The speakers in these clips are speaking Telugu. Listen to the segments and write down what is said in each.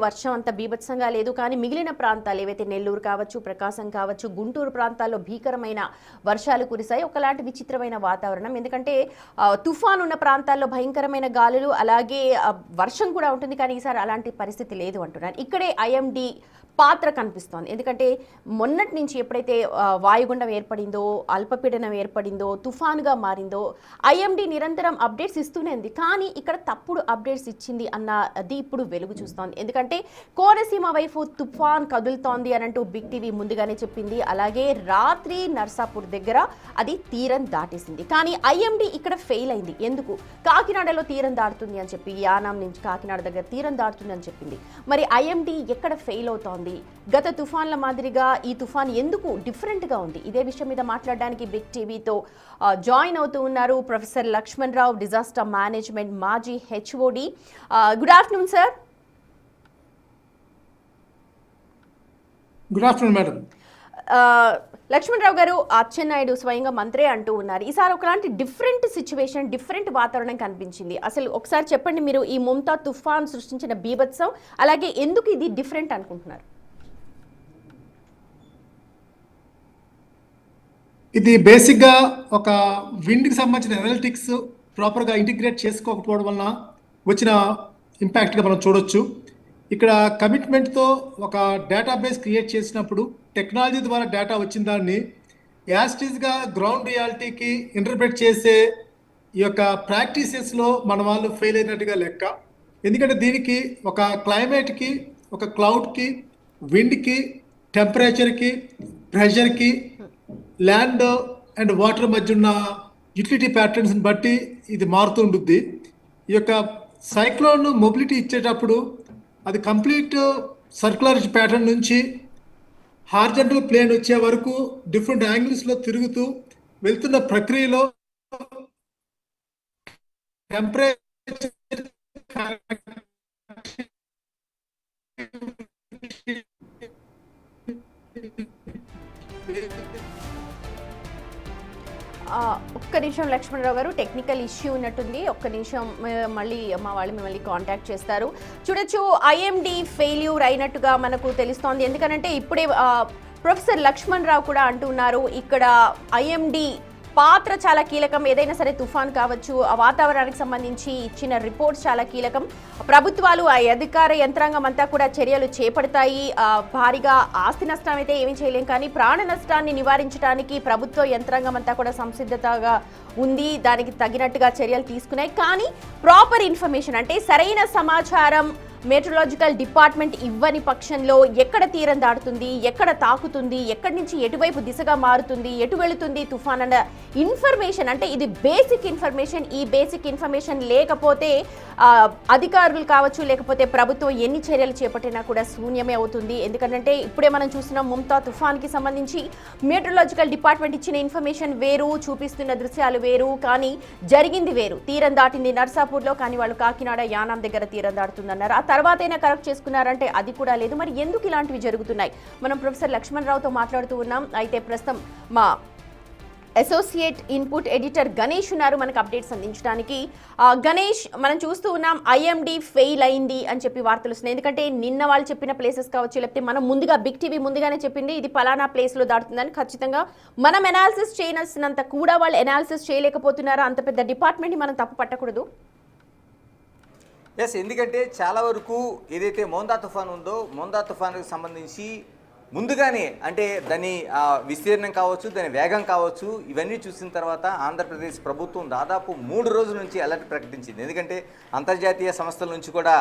వర్షం అంత బీభత్సంగా లేదు, కానీ మిగిలిన ప్రాంతాలు ఏవైతే నెల్లూరు కావచ్చు, ప్రకాశం కావచ్చు, గుంటూరు ప్రాంతాల్లో భీకరమైన వర్షాలు కురిశాయి. ఒకలాంటి విచిత్రమైన వాతావరణం. ఎందుకంటే తుఫాన్ ఉన్న ప్రాంతాల్లో భయంకరమైన గాలులు, అలాగే వర్షం కూడా ఉంటుంది. కానీ ఈసారి అలాంటి పరిస్థితి లేదు అంటున్నారు. ఇక్కడే ఐఎండీ పాత్ర కనిపిస్తోంది. ఎందుకంటే మొన్నటి నుంచి ఎప్పుడైతే వాయుగుండం ఏర్పడిందో, అల్పపీడనం ఏర్పడిందో, తుఫానుగా మారిందో, ఐఎండీ నిరంతరం అప్డేట్స్ ఇస్తూనే ఉంది. కానీ ఇక్కడ తప్పుడు అప్డేట్స్ ఇచ్చింది అన్నది ఇప్పుడు వెలుగు చూస్తోంది. ఎందుకంటే కోనసీమ వైపు తుఫాన్ కదులుతోంది అని అంటూ బిగ్ టీవీ ముందుగానే చెప్పింది. అలాగే రాత్రి నర్సాపూర్ దగ్గర అది తీరం దాటేసింది. కానీ ఐఎండీ ఇక్కడ ఫెయిల్ అయింది. ఎందుకు? కాకినాడలో తీరం దాటుతుంది అని చెప్పి, యానాం నుంచి కాకినాడ దగ్గర తీరం దాటుతుంది అని చెప్పింది. మరి ఐఎండీ ఎక్కడ ఫెయిల్ అవుతోంది? గత తుఫాన్ల మాదిరిగా ఈ తుఫాన్ ఎందుకు డిఫరెంట్గా ఉంది? ఇదే విషయం మీద మాట్లాడడానికి బిగ్ టీవీతో జాయిన్ అవుతూ ఉన్నారు ప్రొఫెసర్ లక్ష్మణ్ రావు, డిజాస్టర్ మేనేజ్మెంట్ మాజీ HOD. Good afternoon sir. Good afternoon madam. Lakshmanarao గారు, అచ్చెన్నాయుడు స్వయంగా మంత్రే అంటూ ఉన్నారు, ఈసారి ఒకలాంటి డిఫరెంట్ సిచ్యువేషన్, డిఫరెంట్ వాతావరణం కనిపించింది. అసలు ఒకసారి చెప్పండి, మీరు ఈ ముంతా తుఫాన్ సృష్టించిన బీభత్సం, అలాగే ఎందుకు ఇది డిఫరెంట్ అనుకుంటున్నారు? ఇది బేసిక్గా ఒక విండ్కి సంబంధించిన అనలిటిక్స్ ప్రాపర్గా ఇంటిగ్రేట్ చేసుకోకపోవడం వలన వచ్చిన ఇంపాక్ట్గా మనం చూడొచ్చు. ఇక్కడ కమిట్మెంట్తో ఒక డేటాబేస్ క్రియేట్ చేసినప్పుడు టెక్నాలజీ ద్వారా డేటా వచ్చిన దాన్ని యాస్టీస్గా గ్రౌండ్ రియాలిటీకి ఇంటర్ప్రెట్ చేసే ఈ యొక్క ప్రాక్టీసెస్లో మన వాళ్ళు ఫెయిల్ అయినట్టుగా లెక్క. ఎందుకంటే దీనికి ఒక క్లైమేట్కి, ఒక క్లౌడ్కి, విండ్కి, టెంపరేచర్కి, ప్రెషర్కి, ల్యాండ్ అండ్ వాటర్ మధ్య ఉన్న యూటిలిటీ ప్యాటర్న్స్ని బట్టి ఇది మారుతూ ఉంటుంది. ఈ యొక్క సైక్లోన్ మొబిలిటీ ఇచ్చేటప్పుడు అది కంప్లీట్ సర్క్యులర్ ప్యాటర్న్ నుంచి హార్జెంటల్ ప్లేన్ వచ్చే వరకు డిఫరెంట్ యాంగిల్స్లో తిరుగుతూ వెళ్తున్న ప్రక్రియలో టెంపరేచర్ ఒక్క నిమిషం లక్ష్మణరావు గారు, టెక్నికల్ ఇష్యూ ఉన్నట్టుంది. ఒక్క నిమిషం, మళ్ళీ మా వాళ్ళు మిమ్మల్ని కాంటాక్ట్ చేస్తారు. చూడొచ్చు, ఐఎండీ ఫెయిల్యూర్ అయినట్టుగా మనకు తెలుస్తోంది. ఎందుకంటే ఇప్పుడే ప్రొఫెసర్ లక్ష్మణ్ రావు కూడా అంటున్నారు, ఇక్కడ ఐఎండీ పాత్ర చాలా కీలకం. ఏదైనా సరే తుఫాన్ కావచ్చు, ఆ వాతావరణానికి సంబంధించి ఇచ్చిన రిపోర్ట్స్ చాలా కీలకం. ప్రభుత్వాలు, ఆ అధికార యంత్రాంగం అంతా కూడా చర్యలు చేపడతాయి. భారీగా ఆస్తి నష్టం అయితే ఏమీ చేయలేం, కానీ ప్రాణ నష్టాన్ని నివారించడానికి ప్రభుత్వ యంత్రాంగం అంతా కూడా సంసిద్ధతగా ఉంది. దానికి తగినట్టుగా చర్యలు తీసుకున్నాయి. కానీ ప్రాపర్ ఇన్ఫర్మేషన్, అంటే సరైన సమాచారం మెట్రలాజికల్ డిపార్ట్మెంట్ ఇవ్వని పక్షంలో ఎక్కడ తీరం దాటుతుంది, ఎక్కడ తాకుతుంది, ఎక్కడి నుంచి ఎటువైపు దిశగా మారుతుంది, ఎటు వెళుతుంది తుఫాన్ అన్న ఇన్ఫర్మేషన్, అంటే ఇది బేసిక్ ఇన్ఫర్మేషన్. ఈ బేసిక్ ఇన్ఫర్మేషన్ లేకపోతే అధికారులు కావచ్చు, లేకపోతే ప్రభుత్వం ఎన్ని చర్యలు చేపట్టినా కూడా శూన్యమే అవుతుంది. ఎందుకంటే ఇప్పుడే మనం చూసిన ముంతా తుఫాన్కి సంబంధించి మెట్రలాజికల్ డిపార్ట్మెంట్ ఇచ్చిన ఇన్ఫర్మేషన్ వేరు, చూపిస్తున్న దృశ్యాలు వేరు, కానీ జరిగింది వేరు. తీరం దాటింది నర్సాపూర్లో, కానీ వాళ్ళు కాకినాడ, యానాం దగ్గర తీరం దాటుతుందన్నారు. ఆ తర్వాతైనా కరెక్ట్ చేసుకున్నారంటే అది కూడా లేదు. మరి ఎందుకు ఇలాంటివి జరుగుతున్నాయి? మనం ప్రొఫెసర్ లక్ష్మణ్ రావుతో మాట్లాడుతూ ఉన్నాం. అయితే ప్రస్తుతం మా అసోసియేట్ ఇన్పుట్ ఎడిటర్ గణేష్ ఉన్నారు మనకు అప్డేట్స్ అందించడానికి. గణేష్, మనం చూస్తూ ఉన్నాం ఐఎండీ ఫెయిల్ అయింది అని చెప్పి వార్తలు వస్తున్నాయి. ఎందుకంటే నిన్న వాళ్ళు చెప్పిన ప్లేసెస్ కావచ్చు, లేకపోతే మనం ముందుగా బిగ్ టీవీ ముందుగానే చెప్పింది ఇది పలానా ప్లేస్లో దాటుతుందని. ఖచ్చితంగా మనం ఎనాలిసిస్ చేయనల్సినంత కూడా వాళ్ళు ఎనాలిసిస్ చేయలేకపోతున్నారా? అంత పెద్ద డిపార్ట్మెంట్ని మనం తప్పు పట్టకూడదు. ఎస్, ఎందుకంటే చాలా వరకు ఏదైతే మోందా తుఫాన్ ఉందో, మోందా తుఫాన్కి సంబంధించి ముందుగానే, అంటే దాని విస్తీర్ణం కావచ్చు, దాని వేగం కావచ్చు, ఇవన్నీ చూసిన తర్వాత ఆంధ్రప్రదేశ్ ప్రభుత్వం దాదాపు 3 రోజుల నుంచి అలర్ట్ ప్రకటించింది. ఎందుకంటే అంతర్జాతీయ సంస్థల నుంచి కూడా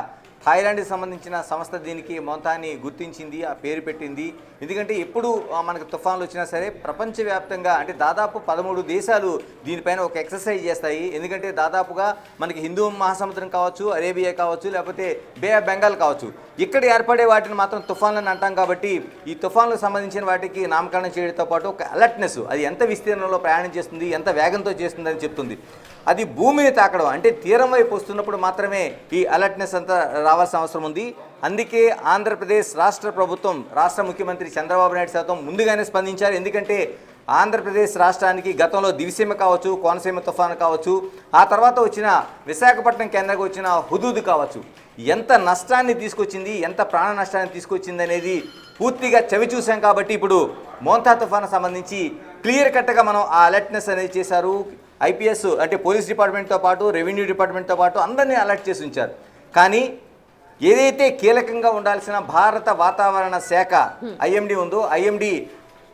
థాయిలాండ్కి సంబంధించిన సంస్థ దీనికి మోంతాని గుర్తించింది, ఆ పేరు పెట్టింది. ఎందుకంటే ఎప్పుడు మనకు తుఫాన్లు వచ్చినా సరే ప్రపంచవ్యాప్తంగా, అంటే దాదాపు 13 దేశాలు దీనిపైన ఒక ఎక్సర్సైజ్ చేస్తాయి. ఎందుకంటే దాదాపుగా మనకి హిందూ మహాసముద్రం కావచ్చు, అరేబియా కావచ్చు, లేకపోతే బే ఆఫ్ బెంగాల్ కావచ్చు, ఇక్కడ ఏర్పడే వాటిని మాత్రం తుఫాన్లని అంటాం. కాబట్టి ఈ తుఫాన్లకు సంబంధించిన వాటికి నామకరణం చేయడంతో పాటు ఒక అలర్ట్నెస్, అది ఎంత విస్తీర్ణంలో ప్రయాణం చేస్తుంది, ఎంత వేగంతో చేస్తుందని చెప్తుంది. అది భూమిని తాకడం, అంటే తీరం వైపు వస్తున్నప్పుడు మాత్రమే ఈ అలర్ట్నెస్ అంతా రావాల్సిన అవసరం ఉంది. అందుకే ఆంధ్రప్రదేశ్ రాష్ట్ర ప్రభుత్వం, రాష్ట్ర ముఖ్యమంత్రి చంద్రబాబు నాయుడు శాతం ముందుగానే స్పందించారు. ఎందుకంటే ఆంధ్రప్రదేశ్ రాష్ట్రానికి గతంలో దివిసీమ కావచ్చు, కోనసీమ తుఫాను కావచ్చు, ఆ తర్వాత వచ్చిన విశాఖపట్నం కేంద్రంగా వచ్చిన హుదూద్ కావచ్చు, ఎంత నష్టాన్ని తీసుకొచ్చింది, ఎంత ప్రాణ నష్టాన్ని తీసుకొచ్చింది అనేది పూర్తిగా చవి చూసాం. కాబట్టి ఇప్పుడు మోంతా తుఫాను సంబంధించి క్లియర్ కట్గా మనం ఆ అలర్ట్నెస్ అనేది చేశారు. ఐపీఎస్ అంటే పోలీస్ డిపార్ట్మెంట్తో పాటు రెవెన్యూ డిపార్ట్మెంట్తో పాటు అందరినీ అలర్ట్ చేసి ఉంచారు. కానీ ఏదైతే కీలకంగా ఉండాల్సిన భారత వాతావరణ శాఖ ఐఎండీ ఉందో, ఐఎండీ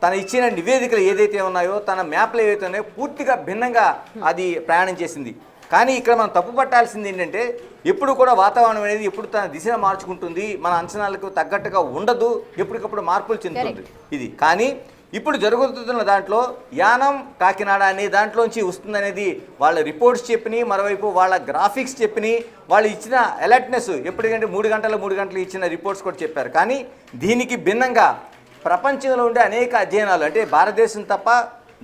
తన ఇచ్చిన నివేదికలు ఏదైతే ఉన్నాయో, తన మ్యాప్లు ఏవైతే ఉన్నాయో పూర్తిగా భిన్నంగా అది ప్రయాణం చేసింది. కానీ ఇక్కడ మనం తప్పు పట్టాల్సింది ఏంటంటే ఎప్పుడు కూడా వాతావరణం అనేది ఎప్పుడు తన దిశను మార్చుకుంటుంది, మన అంచనాలకు తగ్గట్టుగా ఉండదు, ఎప్పటికప్పుడు మార్పులు చెందుతుంది ఇది. కానీ ఇప్పుడు జరుగుతున్న దాంట్లో యానం కాకినాడ అనే దాంట్లోంచి వస్తుందనేది వాళ్ళ రిపోర్ట్స్ చెప్పినాయి. మరోవైపు వాళ్ళ గ్రాఫిక్స్ చెప్పినాయి. వాళ్ళు ఇచ్చిన అలర్ట్నెస్ ఎప్పటికంటే 3 గంటలు ఇచ్చిన రిపోర్ట్స్ కూడా చెప్పారు. కానీ దీనికి భిన్నంగా ప్రపంచంలో ఉండే అనేక అధ్యయనాలు, అంటే భారతదేశం తప్ప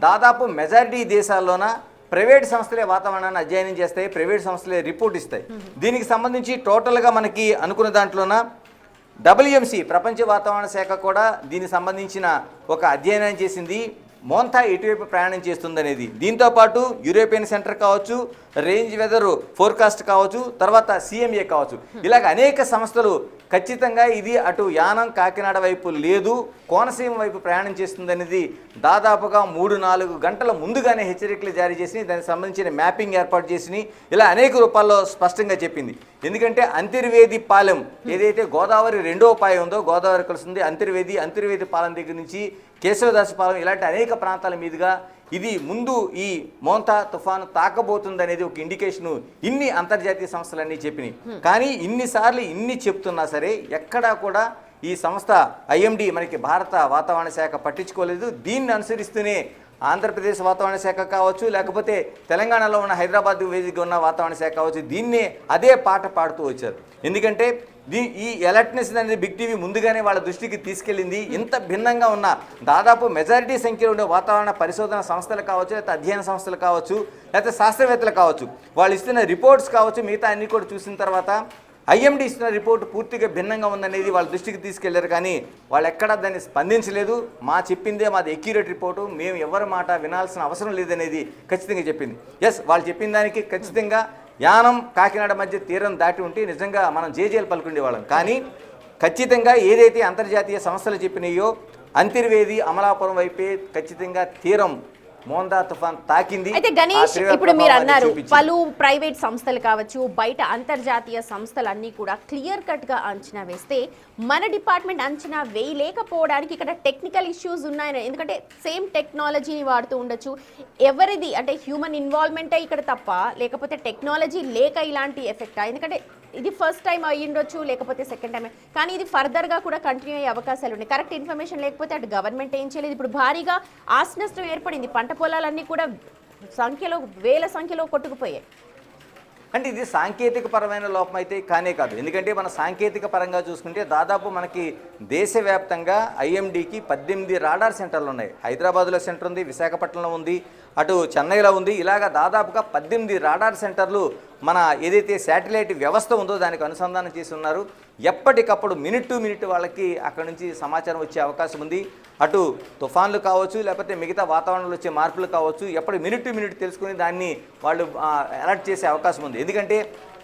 దాదాపు మెజారిటీ దేశాల్లోన ప్రైవేట్ సంస్థలే వాతావరణాన్ని అధ్యయనం చేస్తాయి, ప్రైవేట్ సంస్థలే రిపోర్ట్ ఇస్తాయి. దీనికి సంబంధించి టోటల్గా మనకి అనుకున్న దాంట్లోన WMC ప్రపంచ వాతావరణ శాఖ కూడా దీనికి సంబంధించిన ఒక అధ్యయనం చేసింది. మోంతా ఎటువైపు ప్రయాణం చేస్తుందనేది. దీంతోపాటు యూరోపియన్ సెంటర్ కావచ్చు, రేంజ్ వెదర్ ఫోర్కాస్ట్ కావచ్చు, తర్వాత CMA కావచ్చు, ఇలాగ అనేక సంస్థలు ఖచ్చితంగా ఇది అటు యానం కాకినాడ వైపు లేదు, కోనసీమ వైపు ప్రయాణం చేస్తుందనేది దాదాపుగా 3-4 గంటల ముందుగానే హెచ్చరికలు జారీ చేసి దానికి సంబంధించిన మ్యాపింగ్ ఏర్పాటు చేసి ఇలా అనేక రూపాల్లో స్పష్టంగా చెప్పింది. ఎందుకంటే అంతర్వేది పాలెం ఏదైతే గోదావరి 2వ పాయ ఉందో, గోదావరి కలుస్తుంది అంతర్వేది పాలెం దగ్గర నుంచి కేశవదాసు పాలెం ఇలాంటి అనేక ప్రాంతాల మీదుగా ఇది ముందు ఈ మోంతా తుఫాను తాకబోతుంది అనేది ఒక ఇండికేషను ఇన్ని అంతర్జాతీయ సంస్థలన్నీ చెప్పినాయి. కానీ ఇన్నిసార్లు ఇన్ని చెప్తున్నా సరే ఎక్కడా కూడా ఈ సంస్థ ఐఎండీ మనకి భారత వాతావరణ శాఖ పట్టించుకోలేదు. దీన్ని అనుసరిస్తూనే ఆంధ్రప్రదేశ్ వాతావరణ శాఖ కావచ్చు, లేకపోతే తెలంగాణలో ఉన్న హైదరాబాద్ వేదికగా ఉన్న వాతావరణ శాఖ కావచ్చు, దీన్నే అదే పాట పాడుతూ వచ్చారు. ఎందుకంటే ఈ అలర్ట్నెస్ అనేది బిగ్ టీవీ ముందుగానే వాళ్ళ దృష్టికి తీసుకెళ్ళింది. ఇంత భిన్నంగా ఉన్న దాదాపు మెజారిటీ సంఖ్యలో ఉండే వాతావరణ పరిశోధన సంస్థలు కావచ్చు, లేకపోతే అధ్యయన సంస్థలు కావచ్చు, లేకపోతే శాస్త్రవేత్తలు కావచ్చు, వాళ్ళు ఇస్తున్న రిపోర్ట్స్ కావచ్చు, మిగతా అన్ని కూడా చూసిన తర్వాత ఐఎండీ ఇస్తున్న రిపోర్టు పూర్తిగా భిన్నంగా ఉందనేది వాళ్ళ దృష్టికి తీసుకెళ్లారు. కానీ వాళ్ళు ఎక్కడా దాన్ని స్పందించలేదు. చెప్పిందే మాది ఎక్యురేట్ రిపోర్టు, మేము ఎవరి మాట వినాల్సిన అవసరం లేదనేది ఖచ్చితంగా చెప్పింది. ఎస్, వాళ్ళు చెప్పిన దానికి ఖచ్చితంగా యానం కాకినాడ మధ్య తీరం దాటి ఉంటే నిజంగా మనం జేజేలు పలుకుండేవాళ్ళం. కానీ ఖచ్చితంగా ఏదైతే అంతర్జాతీయ సంస్థలు చెప్పినాయో అంతర్వేది అమలాపురం వైపే ఖచ్చితంగా తీరం మోంతా తుఫాన్ తాకింది. అయితే గణేష్, ఇప్పుడు మీరు అన్నారు పలు ప్రైవేట్ సంస్థలు కావచ్చు, బయట అంతర్జాతీయ సంస్థలు అన్నీ కూడా క్లియర్ కట్ గా అంచనా వేస్తే మన డిపార్ట్మెంట్ అంచనా వేయలేకపోవడానికి ఇక్కడ టెక్నికల్ ఇష్యూస్ ఉన్నాయని. ఎందుకంటే సేమ్ టెక్నాలజీని వాడుతూ ఉండొచ్చు, ఎవరిది అంటే హ్యూమన్ ఇన్వాల్వ్మెంటే ఇక్కడ తప్ప, లేకపోతే టెక్నాలజీ లేక ఇలాంటి ఎఫెక్టా? ఎందుకంటే ఇది ఫస్ట్ టైం అయ్యిండొచ్చు, లేకపోతే సెకండ్ టైం, కానీ ఇది ఫర్దర్గా కూడా కంటిన్యూ అయ్యే అవకాశాలు ఉన్నాయి. కరెక్ట్ ఇన్ఫర్మేషన్ లేకపోతే అటు గవర్నమెంట్ ఏం చేయలేదు. ఇప్పుడు భారీగా ఆస్తి నష్టం ఏర్పడింది, పంట పొలాలన్నీ కూడా వేల సంఖ్యలో కొట్టుకుపోయాయి. అంటే ఇది సాంకేతిక పరమైన లోపం అయితే కానే కాదు. ఎందుకంటే మన సాంకేతిక పరంగా చూసుకుంటే దాదాపు మనకి దేశవ్యాప్తంగా ఐఎండీకి 18 రాడార్ సెంటర్లు ఉన్నాయి. హైదరాబాద్లో సెంటర్ ఉంది, విశాఖపట్నంలో ఉంది, అటు చెన్నైలో ఉంది. ఇలాగా దాదాపుగా 18 రాడార్ సెంటర్లు మన ఏదైతే శాటిలైట్ వ్యవస్థ ఉందో దానికి అనుసంధానం చేసి ఉన్నారు. ఎప్పటికప్పుడు మినిట్ టు మినిట్ వాళ్ళకి అక్కడ నుంచి సమాచారం వచ్చే అవకాశం ఉంది. అటు తుఫాన్లు కావచ్చు, లేకపోతే మిగతా వాతావరణంలో వచ్చే మార్పులు కావచ్చు, ఎప్పటి మినిట్ టు మినిట్ తెలుసుకుని దాన్ని వాళ్ళు అలర్ట్ చేసే అవకాశం ఉంది. ఎందుకంటే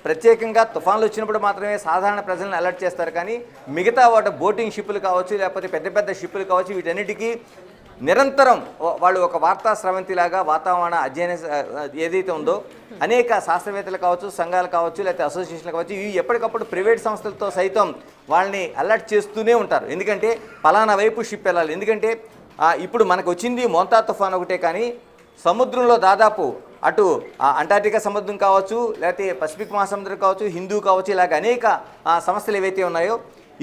ప్రత్యేకంగా తుఫాన్లు వచ్చినప్పుడు మాత్రమే సాధారణ ప్రజలను అలర్ట్ చేస్తారు. కానీ మిగతా వాటి బోటింగ్ షిప్పులు కావచ్చు, లేకపోతే పెద్ద పెద్ద షిప్పులు కావచ్చు, వీటన్నిటికీ నిరంతరం వాళ్ళు ఒక వార్తా స్రవంతిలాగా వాతావరణ అధ్యయన ఏదైతే ఉందో అనేక శాస్త్రవేత్తలు కావచ్చు, సంఘాలు కావచ్చు, లేకపోతే అసోసియేషన్లు కావచ్చు, ఇవి ఎప్పటికప్పుడు ప్రైవేట్ సంస్థలతో సైతం వాళ్ళని అలర్ట్ చేస్తూనే ఉంటారు. ఎందుకంటే పలానా వైపు షిప్ వెళ్ళాలి. ఎందుకంటే ఇప్పుడు మనకు వచ్చింది మోంతా తుఫాన్ ఒకటే, కానీ సముద్రంలో దాదాపు అటు అంటార్టికా సముద్రం కావచ్చు, లేకపోతే పసిఫిక్ మహాసముద్రం కావచ్చు, హిందూ కావచ్చు, ఇలాగ అనేక సంస్థలు ఏవైతే ఉన్నాయో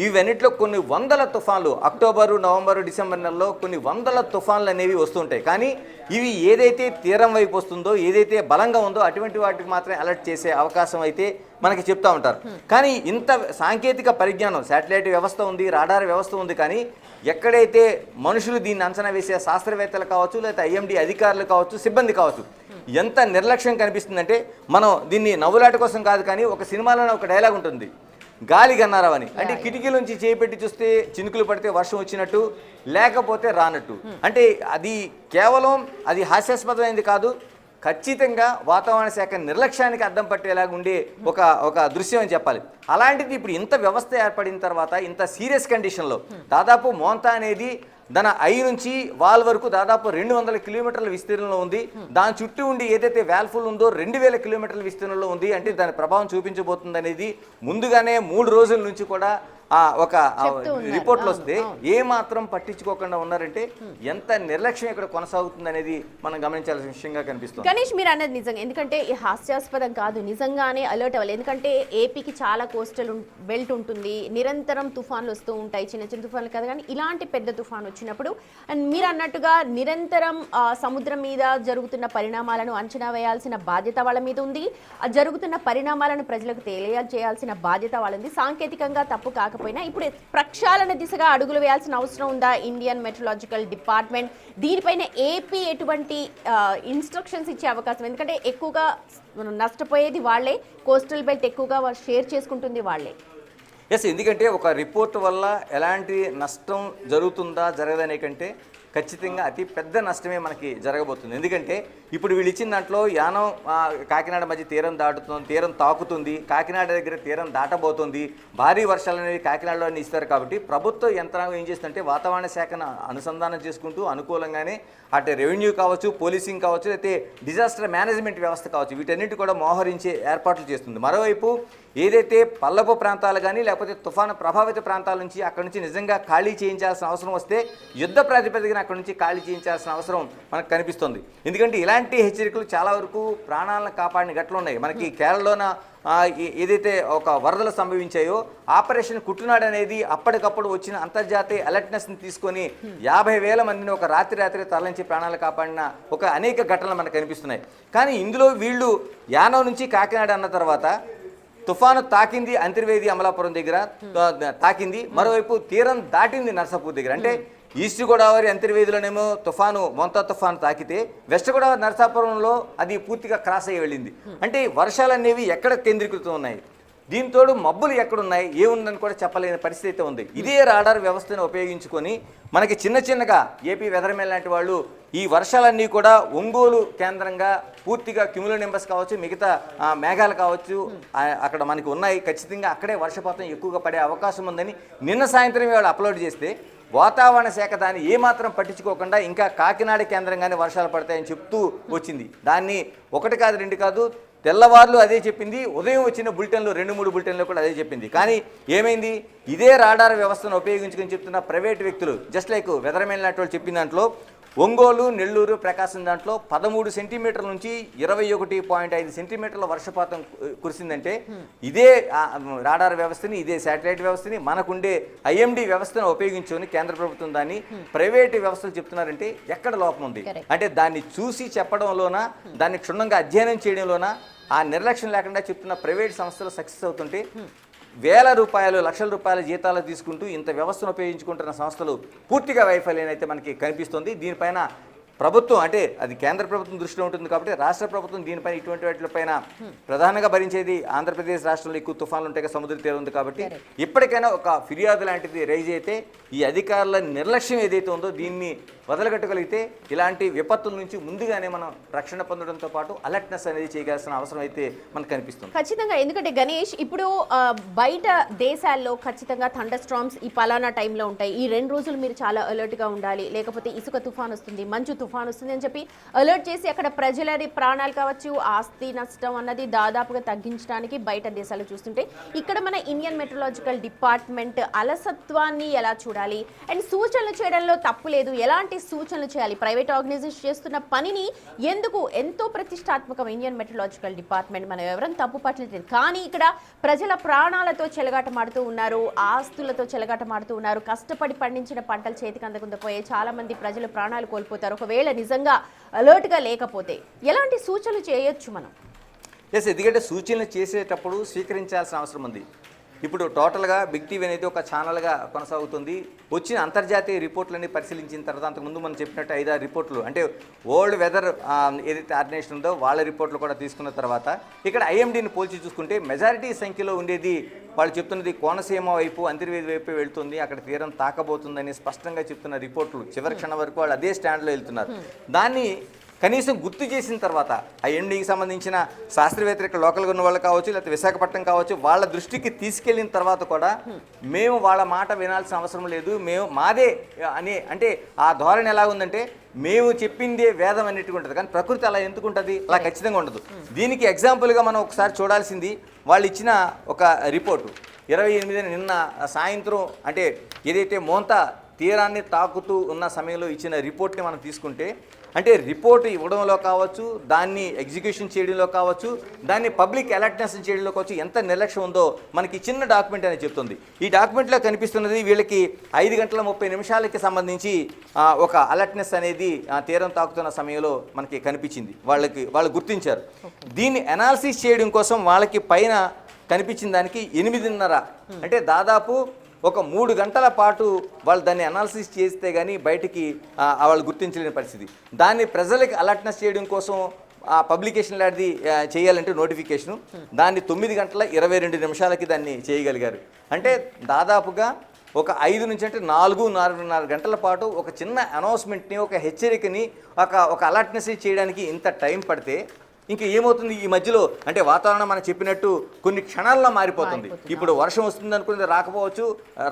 ఇవన్నిట్లో కొన్ని వందల తుఫాన్లు అక్టోబరు, నవంబరు, డిసెంబర్ నెలలో కొన్ని వందల తుఫాన్లు అనేవి వస్తుంటాయి. కానీ ఇవి ఏదైతే తీరం వైపు వస్తుందో, ఏదైతే బలంగా ఉందో అటువంటి వాటికి మాత్రమే అలర్ట్ చేసే అవకాశం అయితే మనకి చెప్తూ ఉంటారు. కానీ ఇంత సాంకేతిక పరిజ్ఞానం, శాటిలైట్ వ్యవస్థ ఉంది, రాడార్ వ్యవస్థ ఉంది, కానీ ఎక్కడైతే మనుషులు దీన్ని అంచనా వేసే శాస్త్రవేత్తలు కావచ్చు, లేకపోతే ఐఎండీ అధికారులు కావచ్చు, సిబ్బంది కావచ్చు, ఎంత నిర్లక్ష్యం కనిపిస్తుందంటే మనం దీన్ని నవ్వులాట కోసం కాదు, కానీ ఒక సినిమాలోనే ఒక డైలాగ్ ఉంటుంది, గాలి గన్నారావు అని. అంటే కిటికీ నుంచి చేపెట్టి చూస్తే చినుకులు పడితే వర్షం వచ్చినట్టు, లేకపోతే రానట్టు. అంటే అది కేవలం అది హాస్యాస్పదమైనది కాదు, ఖచ్చితంగా వాతావరణ శాఖ నిర్లక్ష్యానికి అద్దం పట్టేలాగా ఉండే ఒక దృశ్యం అని చెప్పాలి. అలాంటిది ఇప్పుడు ఇంత వ్యవస్థ ఏర్పడిన తర్వాత ఇంత సీరియస్ కండిషన్లో దాదాపు మోంతా అనేది దాని ఐ నుంచి వాల్ వరకు దాదాపు 200 కిలోమీటర్ల విస్తీర్ణంలో ఉంది. దాని చుట్టూ ఉండి ఏదైతే వ్యాల్ఫుల్ ఉందో 2000 కిలోమీటర్ల విస్తీర్ణంలో ఉంది. అంటే దాని ప్రభావం చూపించబోతుంది అనేది ముందుగానే 3 రోజుల నుంచి కూడా ఒక రిపోర్ట్లు వస్తే ఏ మాత్రం పట్టించుకోకుండా ఉన్నారంటే ఎంత నిర్లక్ష్యం ఇక్కడ కొనసాగుతుంది అనేది మనం గమనించాల్సిన విషయంగా కనిపిస్తుంది. గణేష్, మీరు అన్నది నిజంగా, ఎందుకంటే ఈ హాస్యాస్పదం కాదు, నిజంగానే అలర్ట్ అవ్వాలి. ఎందుకంటే ఏపీకి చాలా కోస్టల్ బెల్ట్ ఉంటుంది, నిరంతరం తుఫాన్లు వస్తూ ఉంటాయి. చిన్న చిన్న తుఫాన్లు కాదు కానీ ఇలాంటి పెద్ద తుఫాన్ వచ్చినప్పుడు అండ్ మీరు అన్నట్టుగా నిరంతరం సముద్రం మీద జరుగుతున్న పరిణామాలను అంచనా వేయాల్సిన బాధ్యత వాళ్ళ మీద ఉంది. జరుగుతున్న పరిణామాలను ప్రజలకు తెలియజేయాల్సిన బాధ్యత వాళ్ళది. సాంకేతికంగా తప్పు కాకపోయినా ఇప్పుడు ప్రక్షాళన దిశగా అడుగులు వేయాల్సిన అవసరం ఉందా ఇండియన్ మెట్రలాజికల్ డిపార్ట్మెంట్? దీనిపైన ఏపీ ఎటువంటి ఇన్స్ట్రక్షన్స్ ఇచ్చే అవకాశం? ఎందుకంటే ఎక్కువగా నష్టపోయేది వాళ్ళే, కోస్టల్ బెల్ట్ ఎక్కువగా షేర్ చేసుకుంటుంది వాళ్ళే. ఎందుకంటే ఒక రిపోర్ట్ వల్ల ఎలాంటి నష్టం జరుగుతుందా జరగదనే కంటే ఖచ్చితంగా అతి పెద్ద నష్టమే మనకి జరగబోతుంది. ఎందుకంటే ఇప్పుడు వీళ్ళు ఇచ్చిన దాంట్లో యానం కాకినాడ మధ్య తీరం దాటుతుంది, తీరం తాకుతుంది, కాకినాడ దగ్గర తీరం దాటబోతుంది, భారీ వర్షాలు అనేవి కాకినాడలో ఇస్తారు. కాబట్టి ప్రభుత్వ యంత్రాంగం ఏం చేస్తుందంటే వాతావరణ శాఖను అనుసంధానం చేసుకుంటూ అనుకూలంగానే అటు రెవెన్యూ కావచ్చు, పోలీసింగ్ కావచ్చు, అయితే డిజాస్టర్ మేనేజ్మెంట్ వ్యవస్థ కావచ్చు, వీటన్నిటి కూడా మోహరించే ఏర్పాట్లు చేస్తుంది. మరోవైపు ఏదైతే పల్లపు ప్రాంతాలు కానీ లేకపోతే తుఫాను ప్రభావిత ప్రాంతాల నుంచి అక్కడి నుంచి నిజంగా ఖాళీ చేయించాల్సిన అవసరం వస్తే యుద్ధ ప్రాతిపదికన అక్కడి నుంచి ఖాళీ చేయించాల్సిన అవసరం మనకు కనిపిస్తుంది. ఎందుకంటే ఇలాంటి హెచ్చరికలు చాలా వరకు ప్రాణాలను కాపాడిన ఘటనలు ఉన్నాయి. మనకి కేరళలోన ఏదైతే ఒక వరదలు సంభవించాయో ఆపరేషన్ కుట్టునాడు అనేది అప్పటికప్పుడు వచ్చిన అంతర్జాతీయ అలర్ట్నెస్ని తీసుకొని 50,000 మందిని ఒక రాత్రి తరలించి ప్రాణాలు కాపాడిన ఒక అనేక ఘటనలు మనకు కనిపిస్తున్నాయి. కానీ ఇందులో వీళ్ళు యానం నుంచి కాకినాడ అన్న తర్వాత తుఫాను తాకింది అంతర్వేది అమలాపురం దగ్గర తాకింది, మరోవైపు తీరం దాటింది నర్సాపూర్ దగ్గర. అంటే ఈస్ట్ గోదావరి అంతర్వేదిలోనేమో తుఫాను మోంతా తుఫాను తాకితే వెస్ట్ గోదావరి నరసాపురంలో అది పూర్తిగా క్రాస్ అయ్యి వెళ్ళింది. అంటే వర్షాలు అనేవి ఎక్కడ కేంద్రీకృతం ఉన్నాయి, దీంతోడు మబ్బులు ఎక్కడున్నాయి ఏముందని కూడా చెప్పలేని పరిస్థితి అయితే ఉంది. ఇదే రాడార్ వ్యవస్థను ఉపయోగించుకొని మనకి చిన్నగా ఏపీ వెదర్మెన్ లాంటి వాళ్ళు ఈ వర్షాలన్నీ కూడా ఒంగోలు కేంద్రంగా పూర్తిగా క్యూములో నింబస్ కావచ్చు, మిగతా మేఘాలు కావచ్చు అక్కడ మనకి ఉన్నాయి. ఖచ్చితంగా అక్కడే వర్షపాతం ఎక్కువగా పడే అవకాశం ఉందని నిన్న సాయంత్రం వాళ్ళు అప్లోడ్ చేస్తే వాతావరణ శాఖ దాన్ని ఏమాత్రం పట్టించుకోకుండా ఇంకా కాకినాడ కేంద్రంగానే వర్షాలు పడతాయని చెప్తూ వచ్చింది. దాన్ని 1 కాదు 2 కాదు తెల్లవార్లు అదే చెప్పింది, ఉదయం వచ్చిన బులెటిన్లు 2-3 బులెటిన్లు కూడా అదే చెప్పింది. కానీ ఏమైంది, ఇదే రాడార్ వ్యవస్థను ఉపయోగించుకొని చెప్తున్న ప్రైవేట్ వ్యక్తులు జస్ట్ లైక్ వెదర్మెన్ లాంటి వాళ్ళు చెప్పిన దాంట్లో ఒంగోలు, నెల్లూరు, ప్రకాశం దాంట్లో 13 సెంటీమీటర్ల నుంచి 21.5 సెంటీమీటర్ల వర్షపాతం కురిసిందంటే ఇదే రాడార్ వ్యవస్థని, ఇదే శాటిలైట్ వ్యవస్థని, మనకుండే ఐఎండి వ్యవస్థను ఉపయోగించుకొని కేంద్ర ప్రభుత్వం దాన్ని ప్రైవేట్ వ్యవస్థలు చెప్తున్నారంటే ఎక్కడ లోపం ఉంది? అంటే దాన్ని చూసి చెప్పడంలోనా, దాన్ని క్షుణ్ణంగా అధ్యయనం చేయడంలోనా ఆ నిర్లక్ష్యం లేకుండా చెప్తున్న ప్రైవేట్ సంస్థలు సక్సెస్ అవుతుంటే వేల రూపాయలు, లక్షల రూపాయల జీతాలు తీసుకుంటూ ఇంత వ్యవస్థను ఉపయోగించుకుంటున్న సంస్థలు పూర్తిగా వైఫల్యం అయితే మనకి కనిపిస్తుంది. దీనిపైన ప్రభుత్వం అంటే అది కేంద్ర ప్రభుత్వం దృష్టిలో ఉంటుంది కాబట్టి రాష్ట్ర ప్రభుత్వం దీనిపైన ఇటువంటి వాటిపైన ప్రధానంగా భరించేది ఆంధ్రప్రదేశ్ రాష్ట్రంలో ఎక్కువ తుఫాన్లు ఉంటాయి, సముద్ర తీరం ఉంది కాబట్టి ఇప్పటికైనా ఒక ఫిర్యాదు లాంటిది రైజ్ అయితే ఈ అధికారుల నిర్లక్ష్యం ఏదైతే ఉందో దీన్ని వదలగట్టగలిగితే ఇలాంటి విపత్తుల నుంచి ముందుగానే మనం రక్షణ పొందడంతో పాటు అలర్ట్నెస్ అనేది చేయగలసిన అవసరం అయితే మనకు కనిపిస్తుంది. ఖచ్చితంగా. ఎందుకంటే గణేష్ ఇప్పుడు బయట దేశాల్లో ఖచ్చితంగా థండర్ స్టార్మ్స్ ఈ పలానా టైంలో ఉంటాయి, ఈ 2 రోజులు మీరు చాలా అలర్ట్గా ఉండాలి, లేకపోతే ఇసుక తుఫాన్ వస్తుంది, మంచు తుఫాన్ వస్తుంది అని చెప్పి అలర్ట్ చేసి అక్కడ ప్రజలది ప్రాణాలు కావచ్చు, ఆస్తి నష్టం అన్నది దాదాపుగా తగ్గించడానికి బయట దేశాలు చూస్తుంటే ఇక్కడ మన ఇండియన్ మెట్రలాజికల్ డిపార్ట్మెంట్ అలసత్వాన్ని ఎలా చూడాలి అండ్ సూచనలు చేయడంలో తప్పు లేదు, ఎలాంటి సూచనలు చేయాలి? ప్రైవేట్ ఆర్గనైజేషన్ చేస్తున్న పనిని ఎందుకు ఎంతో ప్రతిష్టాత్మకం ఇండియన్ మెట్రలాజికల్ డిపార్ట్మెంట్, మనం ఎవరైనా తప్పు పట్టలేదు. కానీ ఇక్కడ ప్రజల ప్రాణాలతో చెలగాటమాడుతూ ఉన్నారు, ఆస్తులతో చెలగాటమాడుతూ ఉన్నారు, కష్టపడి పండించిన పంటలు చేతికి అందకుండా పోయే చాలా మంది ప్రజలు ప్రాణాలు కోల్పోతారు ఒకవేళ నిజంగా అలర్ట్గా లేకపోతే. ఎలాంటి సూచనలు చేయొచ్చు మనం? ఎందుకంటే సూచనలు చేసేటప్పుడు స్వీకరించాల్సిన అవసరం ఉంది. ఇప్పుడు టోటల్గా బిగ్ టీవీ అనేది ఒక ఛానల్గా కొనసాగుతుంది. వచ్చిన అంతర్జాతీయ రిపోర్ట్లన్నీ పరిశీలించిన తర్వాత అంతకుముందు మనం చెప్పినట్టు 5-6 రిపోర్ట్లు అంటే వరల్డ్ వెదర్ ఏదైతే ఆర్గనైజేషన్ ఉందో వాళ్ళ రిపోర్ట్లు కూడా తీసుకున్న తర్వాత ఇక్కడ ఐఎండీని పోల్చి చూసుకుంటే మెజారిటీ సంఖ్యలో ఉండేది వాళ్ళు చెప్తున్నది కోనసీమ వైపు, అంతర్వేది వైపు వెళ్తుంది, అక్కడ తీరం తాకబోతుందని స్పష్టంగా చెప్తున్న రిపోర్ట్లు చివరి క్షణం వరకు వాళ్ళు అదే స్టాండ్లో వెళ్తున్నారు. దాన్ని కనీసం గుర్తు చేసిన తర్వాత ఐఎండీకి సంబంధించిన శాస్త్రవేత్తలు ఇక్కడ లోకల్గా ఉన్న వాళ్ళు కావచ్చు, లేకపోతే విశాఖపట్నం కావచ్చు, వాళ్ళ దృష్టికి తీసుకెళ్ళిన తర్వాత కూడా మేము వాళ్ళ మాట వినాల్సిన అవసరం లేదు, మేము మాదే అని అంటే ఆ ధోరణి ఎలా ఉందంటే మేము చెప్పిందే వేదం అన్నిటికీ ఉంటుంది, కానీ ప్రకృతి అలా ఎందుకు ఉంటుంది? అలా ఖచ్చితంగా ఉండదు. దీనికి ఎగ్జాంపుల్గా మనం ఒకసారి చూడాల్సింది వాళ్ళు ఇచ్చిన ఒక రిపోర్టు 28 నిన్న సాయంత్రం అంటే ఏదైతే మోంతా తీరాన్ని తాకుతూ ఉన్న సమయంలో ఇచ్చిన రిపోర్ట్ని మనం తీసుకుంటే అంటే రిపోర్ట్ ఇవ్వడంలో కావచ్చు, దాన్ని ఎగ్జిక్యూషన్ చేయడంలో కావచ్చు, దాన్ని పబ్లిక్ అలర్ట్నెస్ చేయడంలో కావచ్చు ఎంత నిర్లక్ష్యం ఉందో మనకి చిన్న డాక్యుమెంట్ అనేది చెప్తుంది. ఈ డాక్యుమెంట్లో కనిపిస్తున్నది వీళ్ళకి 5:30 సంబంధించి ఒక అలర్ట్నెస్ అనేది తీరం తాకుతున్న సమయంలో మనకి కనిపించింది. వాళ్ళు గుర్తించారు. దీన్ని అనాలిసిస్ చేయడం కోసం వాళ్ళకి పైన కనిపించిన దానికి 8:30 అంటే దాదాపు ఒక 3 గంటల పాటు వాళ్ళు దాన్ని అనాలిసిస్ చేస్తే కానీ బయటికి వాళ్ళు గుర్తించలేని పరిస్థితి. దాన్ని ప్రజలకి అలర్ట్నెస్ చేయడం కోసం ఆ పబ్లికేషన్ లాంటిది చేయాలంటే నోటిఫికేషను దాన్ని 9:22 దాన్ని చేయగలిగారు. అంటే దాదాపుగా ఒక 5 నుంచి అంటే 4-4.5 గంటల పాటు ఒక చిన్న అనౌన్స్మెంట్ని, ఒక హెచ్చరికని, ఒక అలర్ట్నెస్ చేయడానికి ఇంత టైం పడితే ఇంకా ఏమవుతుంది? ఈ మధ్యలో అంటే వాతావరణం మనం చెప్పినట్టు కొన్ని క్షణాల్లో మారిపోతుంది. ఇప్పుడు వర్షం వస్తుంది అనుకున్నది రాకపోవచ్చు,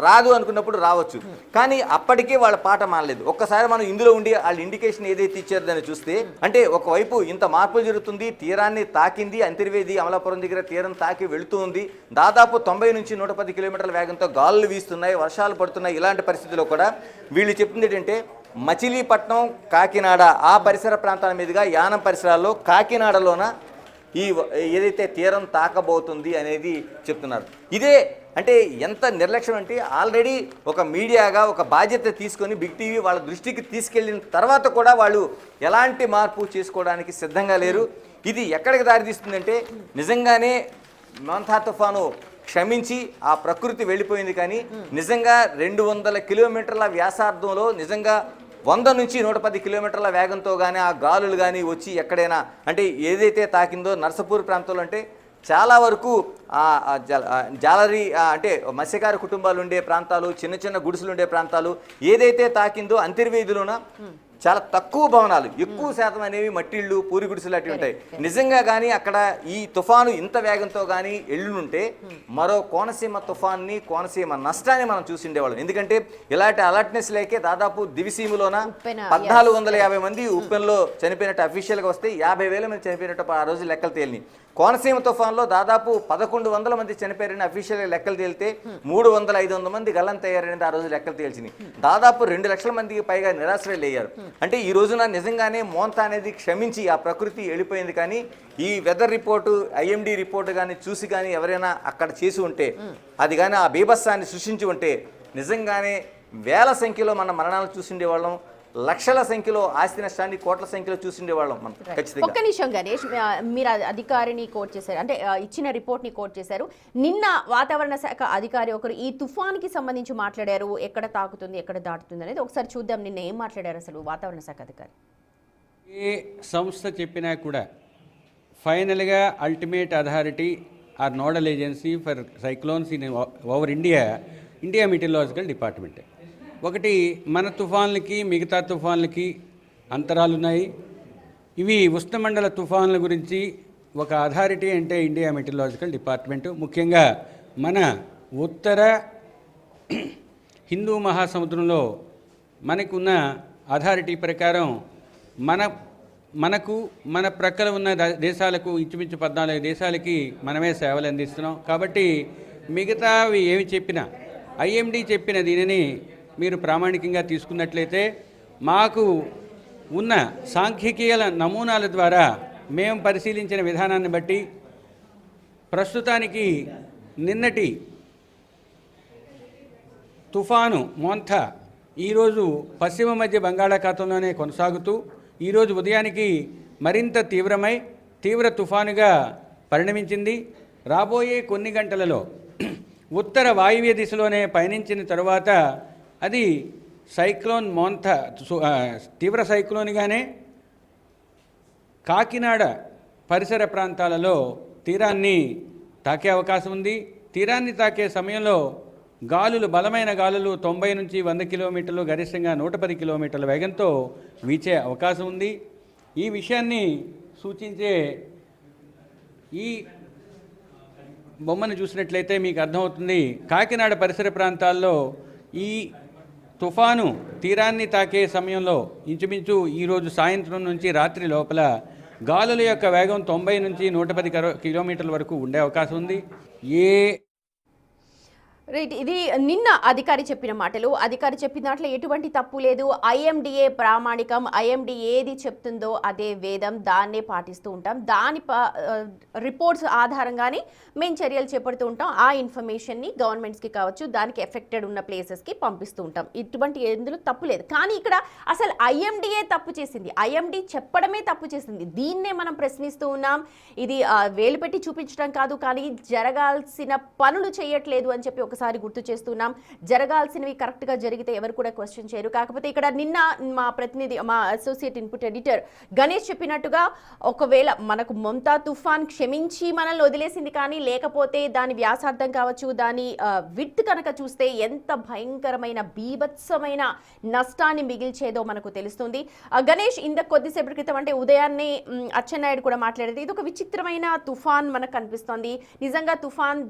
రాదు అనుకున్నప్పుడు రావచ్చు, కానీ అప్పటికే వాళ్ళ పాట మానలేదు. ఒక్కసారి మనం ఇందులో ఉండి వాళ్ళ ఇండికేషన్ ఏదైతే ఇచ్చారో దాన్ని చూస్తే అంటే ఒకవైపు ఇంత మార్పులు జరుగుతుంది, తీరాన్ని తాకింది, అంతర్వేది అమలాపురం దగ్గర తీరం తాకి వెళుతూ ఉంది, దాదాపు 90 నుంచి 110 కిలోమీటర్ల వేగంతో గాలులు వీస్తున్నాయి, వర్షాలు పడుతున్నాయి. ఇలాంటి పరిస్థితుల్లో కూడా వీళ్ళు చెప్తుంది ఏంటంటే మచిలీపట్నం, కాకినాడ ఆ పరిసర ప్రాంతాల మీదుగా యానం పరిసరాల్లో కాకినాడలోన ఈ ఏదైతే తీరం తాకబోతుంది అనేది చెప్తున్నారు. ఇదే అంటే ఎంత నిర్లక్ష్యం అంటే ఆల్రెడీ ఒక మీడియాగా ఒక బాధ్యత తీసుకొని బిగ్ టీవీ వాళ్ళ దృష్టికి తీసుకెళ్ళిన తర్వాత కూడా వాళ్ళు ఎలాంటి మార్పు చేసుకోవడానికి సిద్ధంగా లేరు. ఇది ఎక్కడికి దారితీస్తుందంటే నిజంగానే మోంతా తుఫాను క్షమించి ఆ ప్రకృతి వెళ్ళిపోయింది, కానీ నిజంగా 200 కిలోమీటర్ల వ్యాసార్థంలో నిజంగా 100 నుంచి 110 కిలోమీటర్ల వేగంతో కానీ ఆ గాలులు కానీ వచ్చి ఎక్కడైనా అంటే ఏదైతే తాకిందో నర్సపూర్ ప్రాంతంలో అంటే చాలా వరకు జాలరీ అంటే మత్స్యకార కుటుంబాలు ఉండే ప్రాంతాలు, చిన్న చిన్న గుడిసెలు ఉండే ప్రాంతాలు ఏదైతే తాకిందో అంతర్వేదిలోన చాలా తక్కువ భవనాలు, ఎక్కువ శాతం అనేవి మట్టిళ్ళు, పూరి గుడిసెలు అట్లా ఉంటాయి. నిజంగా కానీ అక్కడ ఈ తుఫాను ఇంత వేగంతో కానీ ఎళ్ళునుంటే మరో కోనసీమ తుఫాన్ని, కోనసీమ నష్టాన్ని మనం చూసిండేవాళ్ళం. ఎందుకంటే ఇలాంటి అలర్ట్నెస్ లేకే దాదాపు దివిసీమలోన 1450 మంది ఉప్పెన్లో చనిపోయినట్టు అఫీషియల్గా వస్తే 50,000 మంది చనిపోయినట్టు ఆ రోజు లెక్కలు తేలిని. కోనసీమ తుఫాన్లో దాదాపు 1100 మంది చనిపోయారని అఫీషియల్గా లెక్కలు తేలితే 300-500 మంది గల్లంతయ్యారనేది ఆ రోజు లెక్కలు తేల్చినాయి. దాదాపు 2 లక్షల మందికి పైగా నిరాశ్రయులు అయ్యారు. అంటే ఈ రోజున నిజంగానే మోంతా అనేది క్షమించి ఆ ప్రకృతి వెళ్ళిపోయింది, కానీ ఈ వెదర్ రిపోర్టు, ఐఎండీ రిపోర్టు కానీ చూసి కానీ ఎవరైనా అక్కడ చేసి ఉంటే, అది కానీ ఆ బీభత్సాన్ని సృష్టించి ఉంటే నిజంగానే వేల సంఖ్యలో మన మరణాలు చూసిండేవాళ్ళం, లక్షల సంఖ్యలో ఆస్తి నష్టాన్ని, కోట్ల సంఖ్యలో చూసిండేవాళ్ళం మనం ఖచ్చితంగా. ఒక్క నిమిషం గణేష్, మీరు అధికారిని కోట్ చేశారు, అంటే ఇచ్చిన రిపోర్ట్ని కోట్ చేశారు. నిన్న వాతావరణ శాఖ అధికారి ఒకరు ఈ తుఫాన్కి సంబంధించి మాట్లాడారు, ఎక్కడ తాకుతుంది, ఎక్కడ దాటుతుంది అనేది. ఒకసారి చూద్దాం నిన్న ఏం మాట్లాడారు అసలు వాతావరణ శాఖ అధికారి. ఏ సంస్థ చెప్పినా కూడా ఫైనల్గా ultimate authority or nodal agency for cyclones in over India meteorological department. ఒకటి మన తుఫాన్లకి మిగతా తుఫాన్లకి అంతరాలున్నాయి. ఇవి ఉష్ణమండల తుఫాన్ల గురించి ఒక అథారిటీ అంటే ఇండియా మెటీరియలాజికల్ డిపార్ట్మెంటు. ముఖ్యంగా మన ఉత్తర హిందూ మహాసముద్రంలో మనకున్న అథారిటీ ప్రకారం మనకు మన ప్రక్కన ఉన్న దేశాలకు ఇంచుమించు 14 దేశాలకి మనమే సేవలు అందిస్తున్నాం. కాబట్టి మిగతావి ఏమి చెప్పినా ఐఎండీ చెప్పిన దీనిని మీరు ప్రామాణికంగా తీసుకున్నట్లయితే మాకు ఉన్న సాంఖ్యకీయ నమూనాల ద్వారా మేము పరిశీలించిన విధానాన్ని బట్టి ప్రస్తుతానికి నిన్నటి తుఫాను మోంతా ఈరోజు పశ్చిమ మధ్య బంగాళాఖాతంలోనే కొనసాగుతూ ఈరోజు ఉదయానికి మరింత తీవ్ర తుఫానుగా పరిణమించింది. రాబోయే కొన్ని గంటలలో ఉత్తర వాయువ్య దిశలోనే పయనించిన తరువాత అది సైక్లోన్ మోంతా తీవ్ర సైక్లోన్గానే కాకినాడ పరిసర ప్రాంతాలలో తీరాన్ని తాకే అవకాశం ఉంది. తీరాన్ని తాకే సమయంలో బలమైన గాలులు 90 నుంచి 100 కిలోమీటర్లు, గరిష్టంగా 110 కిలోమీటర్ల వేగంతో వీచే అవకాశం ఉంది. ఈ విషయాన్ని సూచించే ఈ బొమ్మను చూసినట్లయితే మీకు అర్థమవుతుంది. కాకినాడ పరిసర ప్రాంతాల్లో ఈ తుఫాను తీరాన్ని తాకే సమయంలో ఇంచుమించు ఈరోజు సాయంత్రం నుంచి రాత్రి లోపల గాలుల యొక్క వేగం 90 నుంచి 110 కిలోమీటర్ల వరకు ఉండే అవకాశం ఉంది. రైట్, ఇది నిన్న అధికారి చెప్పిన మాటలు. అధికారి చెప్పిన దాంట్లో ఎటువంటి తప్పు లేదు. ఐఎండిఏ ప్రామాణికం, ఐఎండి ఏది చెప్తుందో అదే వేదం, దాన్నే పాటిస్తూ ఉంటాం. దాని రిపోర్ట్స్ ఆధారంగానే మేము చర్యలు చేపడుతూ ఉంటాం. ఆ ఇన్ఫర్మేషన్ని గవర్నమెంట్స్కి కావచ్చు, దానికి ఎఫెక్టెడ్ ఉన్న ప్లేసెస్కి పంపిస్తూ ఉంటాం. ఇటువంటి ఎందులో తప్పు లేదు. కానీ ఇక్కడ అసలు ఐఎండిఏ తప్పు చేసింది, ఐఎండి చెప్పడమే తప్పు చేసింది. దీన్నే మనం ప్రశ్నిస్తూ ఉన్నాం. ఇది వేలు పెట్టి చూపించడం కాదు, కానీ జరగాల్సిన పనులు చేయట్లేదు అని చెప్పి ఒకసారి గుర్తు చేస్తున్నాం. జరగాల్సినవి కరెక్ట్గా జరిగితే ఎవరు కూడా క్వశ్చన్ చేయరు. కాకపోతే ఇక్కడ నిన్న మా ప్రతినిధి, మా అసోసియేట్ ఇన్పుట్ ఎడిటర్ గణేష్ చెప్పినట్టుగా, ఒకవేళ మనకు మొంతా తుఫాన్ క్షమించి మనల్ని వదిలేసింది, కానీ లేకపోతే దాని వ్యాసార్థం కావచ్చు, దాని విడ్త్ కనుక చూస్తే ఎంత భయంకరమైన బీభత్సమైన నష్టాన్ని మిగిల్చేదో మనకు తెలుస్తుంది. గణేష్, కొద్దిసేపటి క్రితం అంటే ఉదయాన్నే అచ్చెన్నాయుడు కూడా మాట్లాడేది, ఇది ఒక విచిత్రమైన తుఫాన్ మనకు కనిపిస్తోంది. నిజంగా తుఫాన్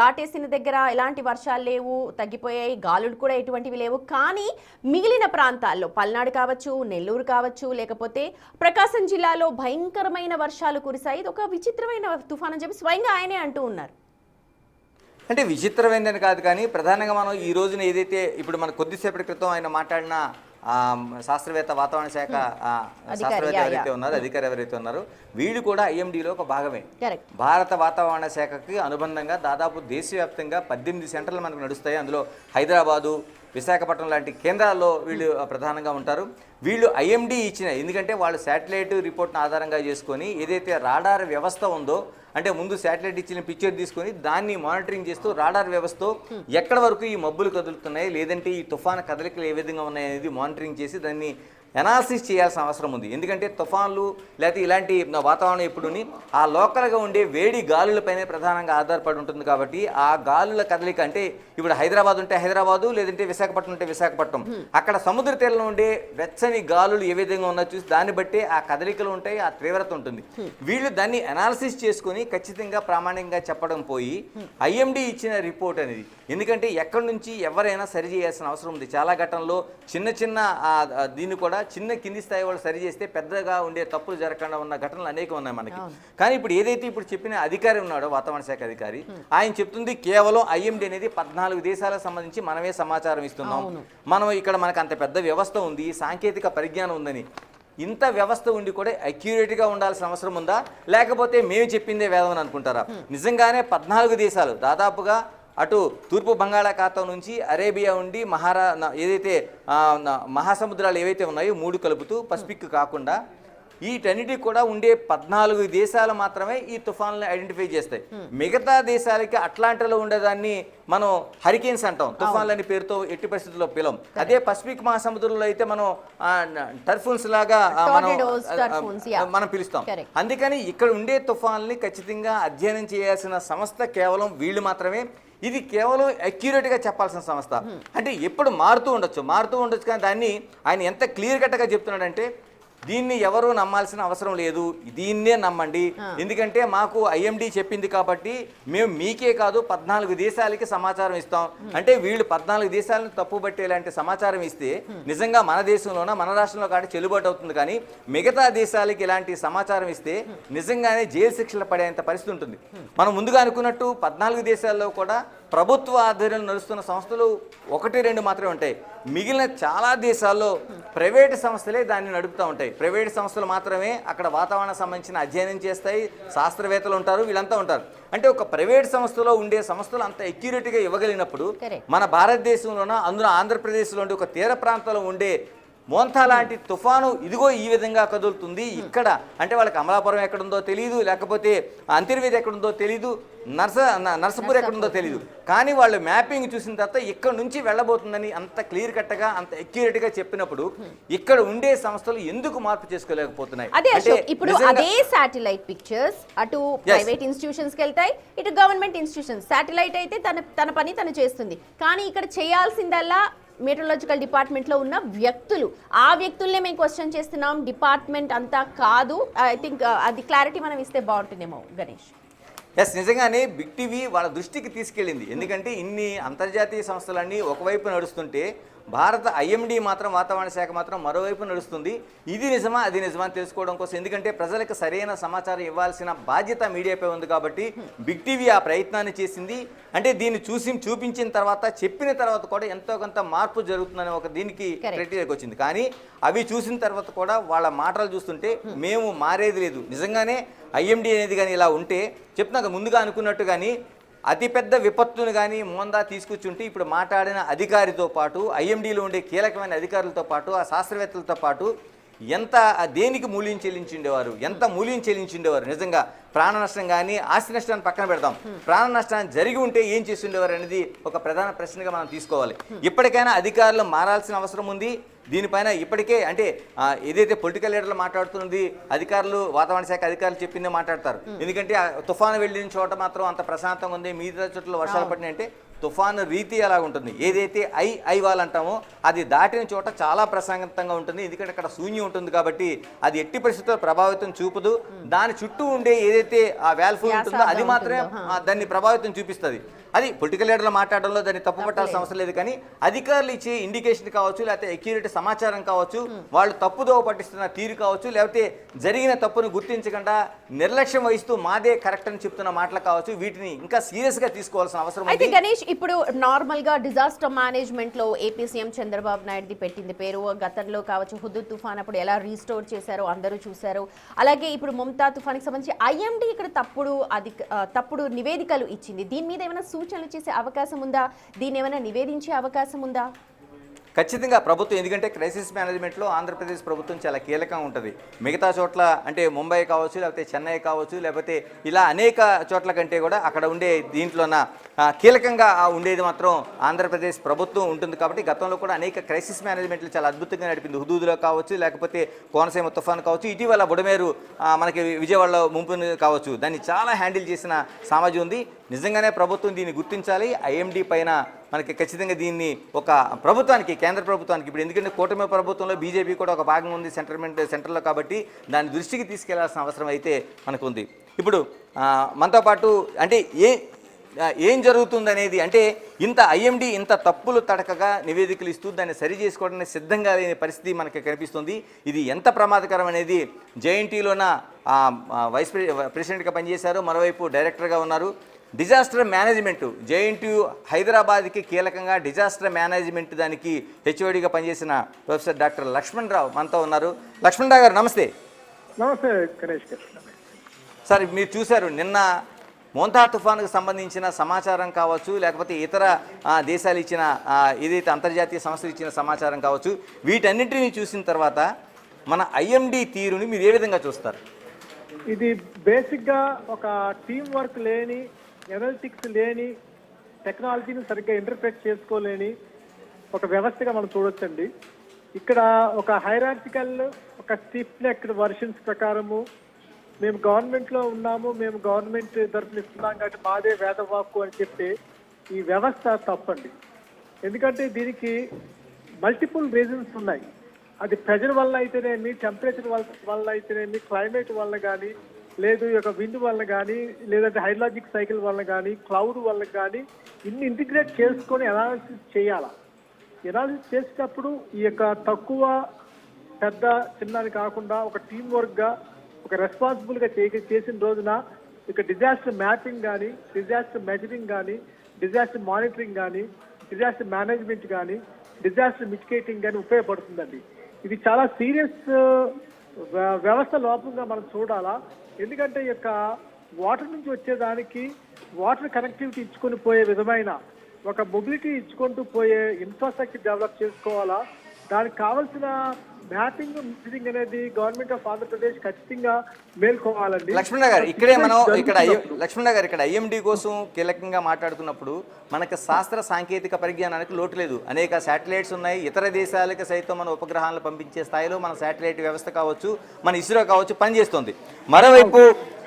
దాటేసిన దగ్గర ఎలాంటి వర్షాలు లేవు, తగ్గిపోయాయి, గాలులు కూడా ఎటువంటివి లేవు. కానీ మిగిలిన ప్రాంతాల్లో పల్నాడు కావచ్చు, నెల్లూరు కావచ్చు, లేకపోతే ప్రకాశం జిల్లాలో భయంకరమైన వర్షాలు కురిశాయి. ఇది ఒక విచిత్రమైన తుఫాన్ అని చెప్పి స్వయంగా ఆయనే అంటూ ఉన్నారు. అంటే విచిత్రమైందని కాదు, కానీ ప్రధానంగా మనం ఈ రోజున ఏదైతే ఇప్పుడు మన కొద్దిసేపటి క్రితం ఆయన మాట్లాడిన శాస్త్రవేత్త, వాతావరణ శాఖ శాస్త్రవేత్త ఎవరైతే ఉన్నారో, అధికారి ఎవరైతే ఉన్నారో, వీళ్ళు కూడా ఐఎండీలో ఒక భాగమే. భారత వాతావరణ శాఖకి అనుబంధంగా దాదాపు దేశవ్యాప్తంగా 18 సెంటర్లు మనకు నడుస్తాయి. అందులో హైదరాబాదు, విశాఖపట్నం లాంటి కేంద్రాల్లో వీళ్ళు ప్రధానంగా ఉంటారు. వీళ్ళు ఐఎండీ ఇచ్చిన, ఎందుకంటే వాళ్ళు శాటిలైట్ రిపోర్ట్ను ఆధారంగా చేసుకొని ఏదైతే రాడార్ వ్యవస్థ ఉందో, అంటే ముందు శాటిలైట్ ఇచ్చిన పిక్చర్ తీసుకొని దాన్ని మానిటరింగ్ చేస్తూ రాడార్ వ్యవస్థతో ఎక్కడ వరకు ఈ మబ్బులు కదులుతున్నాయి, లేదంటే ఈ తుఫాను కదలికలు ఏ విధంగా ఉన్నాయి అనేది మానిటరింగ్ చేసి దాన్ని ఎనాలిసిస్ చేయాల్సిన అవసరం ఉంది. ఎందుకంటే తుఫాన్లు లేకపోతే ఇలాంటి వాతావరణం ఎప్పుడుని ఆ లోకల్గా ఉండే వేడి గాలులపైనే ప్రధానంగా ఆధారపడి ఉంటుంది. కాబట్టి ఆ గాలుల కదలిక, అంటే ఇప్పుడు హైదరాబాద్ ఉంటే హైదరాబాదు, లేదంటే విశాఖపట్నం ఉంటే విశాఖపట్నం, అక్కడ సముద్ర తీరంలో ఉండే వెచ్చని గాలులు ఏ విధంగా ఉన్నా చూసి దాన్ని బట్టి ఆ కదలికలు ఉంటాయి, ఆ తీవ్రత ఉంటుంది. వీళ్ళు దాన్ని ఎనాలిసిస్ చేసుకుని ఖచ్చితంగా ప్రామాణికంగా చెప్పడం పోయి ఐఎండీ ఇచ్చిన రిపోర్ట్ అనేది, ఎందుకంటే ఎక్కడి నుంచి ఎవరైనా సరి చేయాల్సిన అవసరం ఉంది. చాలా ఘటనలో చిన్న చిన్న దీన్ని కూడా చిన్న కింది స్థాయి వాళ్ళు సరి చేస్తే పెద్దగా ఉండే తప్పులు జరగకుండా ఉన్న ఘటనలు అనేకం ఉన్నాయి మనకి. కానీ ఇప్పుడు ఏదైతే ఇప్పుడు చెప్పిన అధికారి ఉన్నాడో, వాతావరణ శాఖ అధికారి, ఆయన చెప్తుంది కేవలం ఐఎండీ అనేది 14 దేశాలకు సంబంధించి మనమే సమాచారం ఇస్తున్నాం, మనం ఇక్కడ మనకు అంత పెద్ద వ్యవస్థ ఉంది, సాంకేతిక పరిజ్ఞానం ఉందని. ఇంత వ్యవస్థ ఉండి కూడా అక్యూరేట్గా ఉండాల్సిన అవసరం ఉందా, లేకపోతే మేము చెప్పిందే వేదం అని అనుకుంటారా? నిజంగానే 14 దేశాలు దాదాపుగా అటు తూర్పు బంగాళాఖాతం నుంచి అరేబియా ఉండి ఏదైతే మహాసముద్రాలు ఏవైతే ఉన్నాయో 3 కలుపుతూ పసిఫిక్ కాకుండా వీటన్నిటికి కూడా ఉండే 14 దేశాలు మాత్రమే ఈ తుఫాన్లను ఐడెంటిఫై చేస్తాయి. మిగతా దేశాలకి అట్లాంటిలో ఉండేదాన్ని మనం హరికేన్స్ అంటాం, తుఫాన్లని పేరుతో ఎట్టి పరిస్థితుల్లో పిలం. అదే పసిఫిక్ మహాసముద్రంలో అయితే మనం టర్ఫూన్స్ లాగా మనం పిలుస్తాం. అందుకని ఇక్కడ ఉండే తుఫాన్లని ఖచ్చితంగా అధ్యయనం చేయాల్సిన సంస్థ కేవలం వీళ్ళు మాత్రమే. ఇది కేవలం అక్యురేట్గా చెప్పాల్సిన సంస్థ. అంటే ఎప్పుడు మారుతూ ఉండొచ్చు, కానీ దాన్ని ఆయన ఎంత క్లియర్ కట్గా చెప్తున్నాడంటే, దీన్ని ఎవరూ నమ్మాల్సిన అవసరం లేదు, దీన్నే నమ్మండి, ఎందుకంటే మాకు ఐఎండీ చెప్పింది కాబట్టి మేము మీకే కాదు 14 దేశాలకి సమాచారం ఇస్తాం. అంటే వీళ్ళు 14 దేశాలను తప్పుబట్టేలాంటి సమాచారం ఇస్తే నిజంగా మన దేశంలోన, మన రాష్ట్రంలో కాబట్టి చెల్లుబాటు అవుతుంది. కానీ మిగతా దేశాలకి ఇలాంటి సమాచారం ఇస్తే నిజంగానే జైలు శిక్షలు పడేంత పరిస్థితి ఉంటుంది. మనం ముందుగా అనుకున్నట్టు 14 దేశాల్లో కూడా ప్రభుత్వ ఆధ్వర్యంలో నడుస్తున్న సంస్థలు 1-2 మాత్రమే ఉంటాయి. మిగిలిన చాలా దేశాల్లో ప్రైవేటు సంస్థలే దాన్ని నడుపుతూ ఉంటాయి. ప్రైవేటు సంస్థలు మాత్రమే అక్కడ వాతావరణ సంబంధించిన అధ్యయనం చేస్తాయి, శాస్త్రవేత్తలు ఉంటారు, వీళ్ళంతా ఉంటారు. అంటే ఒక ప్రైవేట్ సంస్థలో ఉండే సంస్థలు అంత అక్యురేట్గా ఇవ్వగలిగినప్పుడు మన భారతదేశంలోన, అందులో ఆంధ్రప్రదేశ్లో ఉండే ఒక తీర ప్రాంతంలో ఉండే మోంతా లాంటి తుఫాను ఇదిగో ఈ విధంగా కదులుతుంది ఇక్కడ, అంటే వాళ్ళకి అమలాపురం ఎక్కడుందో తెలియదు, లేకపోతే అంతర్వేది ఎక్కడుందో తెలియదు, నర్సపూర్ ఎక్కడుందో తెలియదు, కానీ వాళ్ళు మ్యాపింగ్ చూసిన తర్వాత ఇక్కడ నుంచి వెళ్ళబోతుందని అంత క్లియర్ కట్గా, అంత అక్యురేట్గా చెప్పినప్పుడు ఇక్కడ ఉండే సంస్థలు ఎందుకు మార్పు చేసుకోలేకపోతున్నాయి? అదే ఇప్పుడు అదే శాటిలైట్ పిక్చర్స్ అటు ప్రైవేట్ ఇన్స్టిట్యూషన్స్ కి వెళ్తాయి, ఇటు గవర్నమెంట్ ఇన్స్టిట్యూషన్స్. శాటిలైట్ అయితే తన పని తను చేస్తుంది, కానీ ఇక్కడ చేయాల్సిందల్లా మెట్రలాజికల్ డిపార్ట్మెంట్లో ఉన్న వ్యక్తులు, ఆ వ్యక్తులనే మేము క్వశ్చన్ చేస్తున్నాం, డిపార్ట్మెంట్ అంతా కాదు. ఐ థింక్ అది క్లారిటీ మనం ఇస్తే బాగుంటుందేమో గణేష్. ఎస్, నిజంగానే బిగ్ టీవీ వాళ్ళ దృష్టికి తీసుకెళ్ళింది. ఎందుకంటే ఇన్ని అంతర్జాతీయ సంస్థలన్నీ ఒకవైపు నడుస్తుంటే భారత ఐఎండీ మాత్రం, వాతావరణ శాఖ మాత్రం మరోవైపు నడుస్తుంది. ఇది నిజమా అది నిజమా అని తెలుసుకోవడం కోసం, ఎందుకంటే ప్రజలకు సరైన సమాచారం ఇవ్వాల్సిన బాధ్యత మీడియాపై ఉంది కాబట్టి బిగ్ టీవీ ఆ ప్రయత్నాన్ని చేసింది. అంటే దీన్ని చూపించిన తర్వాత, చెప్పిన తర్వాత కూడా ఎంతో కొంత మార్పు జరుగుతుందనే ఒక దీనికి క్రైటీరియాకి వచ్చింది. కానీ అవి చూసిన తర్వాత కూడా వాళ్ళ మాటలు చూస్తుంటే మేము మారేది లేదు. నిజంగానే ఐఎండీ అనేది కానీ ఇలా ఉంటే చెప్తున్నాక ముందుగా అనుకున్నట్టు కానీ అతిపెద్ద విపత్తును కానీ మోందా తీసుకొచ్చుంటే ఇప్పుడు మాట్లాడిన అధికారితో పాటు, ఐఎండీలో ఉండే కీలకమైన అధికారులతో పాటు, ఆ శాస్త్రవేత్తలతో పాటు ఎంత దేనికి మూల్యం చెల్లించిండేవారు, ఎంత మూల్యం చెల్లించిండేవారు. నిజంగా ప్రాణ నష్టం కానీ ఆస్తి నష్టాన్ని పక్కన పెడదాం, ప్రాణ నష్టాన్ని జరిగి ఉంటే ఏం చేసి ఉండేవారు అనేది ఒక ప్రధాన ప్రశ్నగా మనం తీసుకోవాలి. ఇప్పటికైనా అధికారులు మారాల్సిన అవసరం ఉంది. దీనిపైన ఇప్పటికే అంటే ఏదైతే పొలిటికల్ లీడర్లు మాట్లాడుతున్నది, అధికారులు, వాతావరణ శాఖ అధికారులు చెప్పిందే మాట్లాడతారు. ఎందుకంటే తుఫాను వెళ్ళిన చోట మాత్రం అంత ప్రశాంతంగా ఉంది, మిగతా చోట్ల వర్షాలు పడినాయి అంటే తుఫాను రీతి అలా ఉంటుంది. ఏదైతే ఐవాల్ అంటామో అది దాటిన చోట చాలా ప్రశాంతంగా ఉంటుంది. ఎందుకంటే అక్కడ శూన్యం ఉంటుంది కాబట్టి అది ఎట్టి పరిస్థితుల్లో ప్రభావితం చూపదు. దాని చుట్టూ ఉండే ఏదైతే ఆ వ్యాల్ఫుల్ ఉంటుందో అది మాత్రమే దాన్ని ప్రభావితం చూపిస్తుంది. అది పొలిటికల్ లీడర్లు మాట్లాడడంలో దాన్ని తప్పుపట్టాల్సిన అవసరం లేదు. కానీ అధికారులు ఇచ్చే ఇండికేషన్ కావచ్చు, లేకపోతే అక్యూరేట్ సమాచారం కావచ్చు, వాళ్ళు తప్పుదోవ పట్టిస్తున్న తీరు కావచ్చు, లేకపోతే జరిగిన తప్పును గుర్తించకుండా నిర్లక్ష్యం వహిస్తూ మాదే కరెక్ట్ అని చెప్తున్న మాటలు కావచ్చు, వీటిని ఇంకా సీరియస్గా తీసుకోవాల్సిన అవసరం అయితే గణేష్, ఇప్పుడు నార్మల్ గా డిజాస్టర్ మేనేజ్మెంట్ లో ఏపీ సీఎం చంద్రబాబు నాయుడుది పెట్టింది పేరు. గతంలో కావచ్చు హుదూద్ తుఫాన్ అప్పుడు ఎలా రీస్టోర్ చేశారో అందరూ చూశారు. అలాగే ఇప్పుడు ముంతా తుఫాన్కి సంబంధించి ఐఎండీ ఇక్కడ తప్పుడు నివేదికలు ఇచ్చింది. దీని మీద ఏమైనా సూచనలు చేసే అవకాశం ఉందా? దీన్ని ఏమైనా నివేదించే అవకాశం ఉందా? ఖచ్చితంగా ప్రభుత్వం, ఎందుకంటే క్రైసిస్ మేనేజ్మెంట్లో ఆంధ్రప్రదేశ్ ప్రభుత్వం చాలా కీలకంగా ఉంటుంది. మిగతా చోట్ల అంటే ముంబై కావచ్చు, లేకపోతే చెన్నై కావచ్చు, లేకపోతే ఇలా అనేక చోట్ల కంటే కూడా అక్కడ ఉండే దీంట్లోన కీలకంగా ఉండేది మాత్రం ఆంధ్రప్రదేశ్ ప్రభుత్వం ఉంటుంది. కాబట్టి గతంలో కూడా అనేక క్రైసిస్ మేనేజ్మెంట్లు చాలా అద్భుతంగా నడిపింది. హుదూద్లో కావచ్చు, లేకపోతే కోనసీమ తుఫాను కావచ్చు, ఇటీవల బుడమేరు మనకి విజయవాడలో ముంపు కావచ్చు, దాన్ని చాలా హ్యాండిల్ చేసిన సామాజిక ఉంది. నిజంగానే ప్రభుత్వం దీన్ని గుర్తించాలి. ఐఎండీ పైన మనకి ఖచ్చితంగా దీన్ని ఒక ప్రభుత్వానికి, కేంద్ర ప్రభుత్వానికి, ఇప్పుడు ఎందుకంటే కూటమి ప్రభుత్వంలో బీజేపీ కూడా ఒక భాగం ఉంది సెంటర్లో, కాబట్టి దాని దృష్టికి తీసుకెళ్లాల్సిన అవసరం అయితే మనకు ఉంది. ఇప్పుడు మనతో పాటు అంటే ఏం జరుగుతుందనేది, అంటే ఇంత ఐఎండీ ఇంత తప్పులు తడకగా నివేదికలు ఇస్తూ దాన్ని సరి చేసుకోవడానికి సిద్ధంగా లేని పరిస్థితి మనకి కనిపిస్తుంది. ఇది ఎంత ప్రమాదకరం అనేది జేఎన్టీలోన వైస్ ప్రెసిడెంట్గా పనిచేశారు, మరోవైపు డైరెక్టర్గా ఉన్నారు. డిజాస్టర్ మేనేజ్మెంట్ జేఎన్టీయూ హైదరాబాద్కి కీలకంగా డిజాస్టర్ మేనేజ్మెంట్ దానికి హెచ్ఓడిగా పనిచేసిన ప్రొఫెసర్ డాక్టర్ లక్ష్మణ్ రావు మనతో ఉన్నారు. లక్ష్మణ్ రావు గారు నమస్తే. నమస్తే గణేష్ గారు. సార్, మీరు చూశారు నిన్న మోంతా తుఫానుకు సంబంధించిన సమాచారం కావచ్చు, లేకపోతే ఇతర దేశాలు ఇచ్చిన ఏదైతే అంతర్జాతీయ సంస్థలు ఇచ్చిన సమాచారం కావచ్చు, వీటన్నింటినీ చూసిన తర్వాత మన ఐఎండీ తీరుని మీరు ఏ విధంగా చూస్తారు? ఇది బేసిక్గా ఒక టీం వర్క్ లేని, ఎనలిటిక్స్ లేని, టెక్నాలజీని సరిగ్గా ఇంటర్ప్రెట్ చేసుకోలేని ఒక వ్యవస్థగా మనం చూడొచ్చండి. ఇక్కడ ఒక హైరార్కికల్, ఒక స్టిఫ్ నెక్డ్ వర్షన్స్ ప్రకారము మేము గవర్నమెంట్లో ఉన్నాము, మేము గవర్నమెంట్ తరఫున ఇస్తున్నాం కాబట్టి మాదే వేదవాక్కు అని చెప్పి ఈ వ్యవస్థ తప్పండి. ఎందుకంటే దీనికి మల్టిపుల్ రీజన్స్ ఉన్నాయి. అది ప్రెజర్ వల్ల అయితేనేమి, టెంపరేచర్ వల్ల అయితేనేమి, క్లైమేట్ వల్ల కానీ, లేదు ఈ యొక్క విండ్ వల్ల కానీ, లేదంటే హైడ్రాలజిక్ సైకిల్ వల్ల కానీ, క్లౌడ్ వల్ల కానీ, ఇన్ని ఇంటిగ్రేట్ చేసుకొని అనాలిసిస్ చేయాలా. అనాలిసిస్ చేసేటప్పుడు ఈ యొక్క తక్కువ పెద్ద చిన్నది కాకుండా ఒక టీం వర్క్గా, ఒక రెస్పాన్సిబుల్గా చేసిన రోజున ఇక డిజాస్టర్ మ్యాపింగ్ కానీ, డిజాస్టర్ మెజరింగ్ కానీ, డిజాస్టర్ మానిటరింగ్ కానీ, డిజాస్టర్ మేనేజ్మెంట్ కానీ, డిజాస్టర్ మిటిగేటింగ్ కానీ ఉపయోగపడుతుందండి. ఇది చాలా సీరియస్ వ్యవస్థ లోపంగా మనం చూడాలా. ఎందుకంటే ఈ యొక్క వాటర్ నుంచి వచ్చేదానికి వాటర్ కనెక్టివిటీ ఇచ్చుకొని పోయే విధమైన ఒక మొబిలిటీ ఇచ్చుకుంటూ పోయే ఇన్ఫ్రాస్ట్రక్చర్ డెవలప్ చేసుకోవాలా. దానికి కావాల్సిన మ్యాపింగ్, మిషనింగ్ అనేది గవర్నమెంట్ ఆఫ్ ఆంధ్రప్రదేశ్ ఖచ్చితంగా మేల్కోవాలండి. లక్ష్మణ గారు, ఇక్కడే మనం లక్ష్మణ గారు ఇక్కడ ఐఎండీ కోసం కీలకంగా మాట్లాడుతున్నప్పుడు మనకు శాస్త్ర సాంకేతిక పరిజ్ఞానానికి లోటు లేదు. అనేక శాటిలైట్స్ ఉన్నాయి. ఇతర దేశాలకు సైతం మన ఉపగ్రహాలను పంపించే స్థాయిలో మన శాటిలైట్ వ్యవస్థ కావచ్చు, మన ఇస్రో కావచ్చు పనిచేస్తుంది. మరోవైపు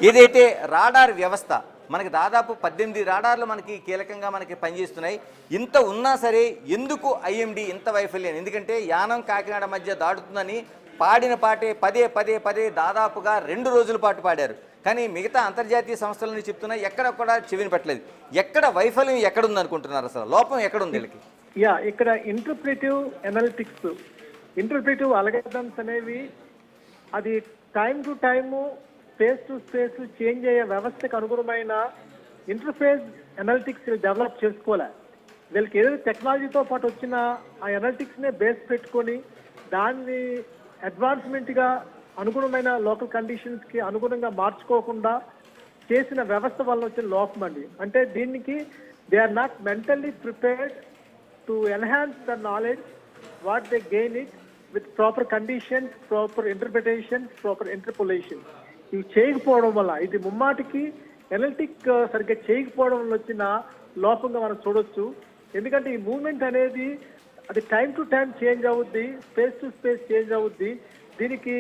ఏదైతే రాడార్ వ్యవస్థ మనకి దాదాపు 18 రాడార్లు మనకి కీలకంగా మనకి పనిచేస్తున్నాయి. ఇంత ఉన్నా సరే ఎందుకు ఐఎండి ఇంత వైఫల్యం? ఎందుకంటే యానం కాకినాడ మధ్య దాటుతుందని పాడిన పాటే పదే దాదాపుగా 2 రోజుల పాటు పాడారు. కానీ మిగతా అంతర్జాతీయ సంస్థలని చెప్తున్నా ఎక్కడ కూడా చెవిని పెట్టలేదు. ఎక్కడ వైఫల్యం ఎక్కడుంది అనుకుంటున్నారు? అసలు లోపం ఎక్కడుంది వీళ్ళకి? ఇక్కడ ఇంటర్ప్రిటివ్ ఎనాలిటిక్స్, ఇంటర్ప్రిటివ్ అల్గారిథమ్స్ అనేవి అది time to time, space to space change అయ్యే వ్యవస్థకు అనుగుణమైన ఇంటర్ఫేస్ ఎనాలిటిక్స్ డెవలప్ చేసుకోలే. వీళ్ళకి ఏదైతే టెక్నాలజీతో పాటు వచ్చిన ఆ ఎనాలిటిక్స్నే బేస్ పెట్టుకొని దాన్ని అడ్వాన్స్మెంట్గా అనుగుణమైన లోకల్ కండిషన్స్కి అనుగుణంగా మార్చుకోకుండా చేసిన వ్యవస్థ వల్ల వచ్చిన లోపం అండి. అంటే దీనికి they are not mentally prepared to enhance the knowledge what they gain it with proper conditions, proper interpretation, proper interpolation. ఇవి చేయకపోవడం వల్ల ఇది ముమ్మాటికి ఎనలిటిక్ సరిగ్గా చేయకపోవడం వల్ల వచ్చిన లోపంగా మనం చూడొచ్చు. ఎందుకంటే ఈ మూవ్మెంట్ అనేది అది టైం టు టైం చేంజ్ అవుద్ది, స్పేస్ టు స్పేస్ చేంజ్ అవుద్ది. దీనికి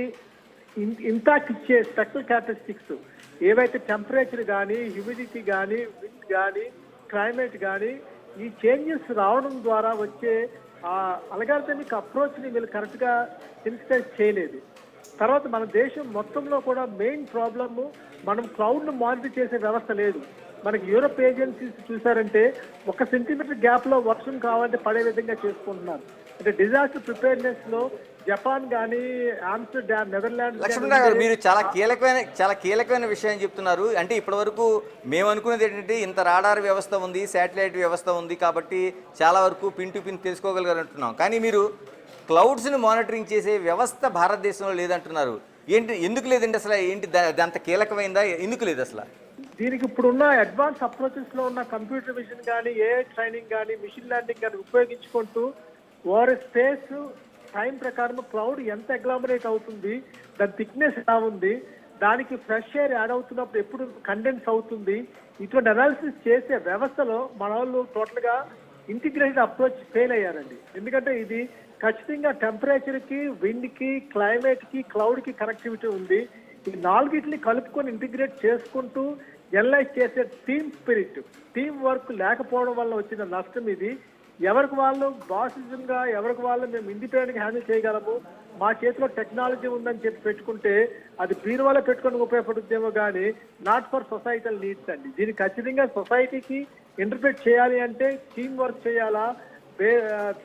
ఇంపాక్ట్ ఇచ్చే స్పెషల్ క్యారెక్టరిస్టిక్స్ ఏవైతే టెంపరేచర్ కానీ, హ్యూమిడిటీ కానీ, విండ్ కానీ, క్లైమేట్ కానీ ఈ చేంజెస్ రావడం ద్వారా వచ్చే ఆ అల్గారిథమిక్ అప్రోచ్ని వీళ్ళు కరెక్ట్గా సింథసైజ్ చేయలేదు. తర్వాత మన దేశం మొత్తంలో కూడా మెయిన్ ప్రాబ్లము మనం క్లౌడ్ను మానిటర్ చేసే వ్యవస్థ లేదు. మనకి యూరోప్ ఏజెన్సీస్ చూసారంటే 1 సెంటీమీటర్ గ్యాప్లో వర్షం కావాలంటే పడే విధంగా చేసుకుంటున్నారు. అంటే డిజాస్టర్ ప్రిపేర్నెస్లో జపాన్ కానీ, ఆమ్స్టర్డామ్, నెదర్లాండ్స్. లక్ష్మణ్ గారు, మీరు చాలా కీలకమైన విషయం చెప్తున్నారు. అంటే ఇప్పటివరకు మేము అనుకునేది ఏంటంటే ఇంత రాడార్ వ్యవస్థ ఉంది, శాటిలైట్ వ్యవస్థ ఉంది కాబట్టి చాలా వరకు పిన్ టు పిన్ తెలుసుకోగలిగారంటున్నాం. కానీ మీరు క్లౌడ్స్ని మానిటరింగ్ చేసే వ్యవస్థ భారతదేశంలో లేదంటున్నారు. ఎందుకు లేదండి? అసలు ఏంటి అంత కీలకమైందా? ఎందుకు లేదు అసలు? దీనికి ఇప్పుడున్న అడ్వాన్స్ అప్రోచెస్ లో ఉన్న కంప్యూటర్ విజన్ కానీ, ఏఐ ట్రైనింగ్ కానీ, మిషన్ లెర్నింగ్ కానీ ఉపయోగించుకుంటూ ఓవర్ స్పేస్ టైం ప్రకారం క్లౌడ్ ఎంత అగ్లామరేట్ అవుతుంది, దాని థిక్నెస్ ఎలా ఉంది, దానికి ఫ్రెష్ ఎయిర్ యాడ్ అవుతున్నప్పుడు ఎప్పుడు కండెన్స్ అవుతుంది, ఇటువంటి అనాలిసిస్ చేసే వ్యవస్థలో మన వాళ్ళు టోటల్గా ఇంటిగ్రేటెడ్ అప్రోచ్ ఫెయిల్ అయ్యారండి. ఎందుకంటే ఇది ఖచ్చితంగా టెంపరేచర్కి, విండ్కి, క్లైమేట్కి, క్లౌడ్కి కనెక్టివిటీ ఉంది. ఈ 4గిటిని కలుపుకొని ఇంటిగ్రేట్ చేసుకుంటూ ఎనలైజ్ చేసే టీమ్ స్పిరిట్, టీం వర్క్ లేకపోవడం వల్ల వచ్చిన నష్టం ఇది. ఎవరికి వాళ్ళు బాసిజంగా, ఎవరికి వాళ్ళు మేము ఇండిపెండెంట్గా హ్యాండిల్ చేయగలము, మా చేతిలో టెక్నాలజీ ఉందని చెప్పి పెట్టుకుంటే అది బీరువాలో పెట్టుకొని ఉపయోగపడుతుందేమో కానీ నాట్ ఫర్ సొసైటల్ నీడ్స్ అండి. దీన్ని ఖచ్చితంగా సొసైటీకి ఇంటర్ప్రిట్ చేయాలి అంటే టీం వర్క్ చేయాలా,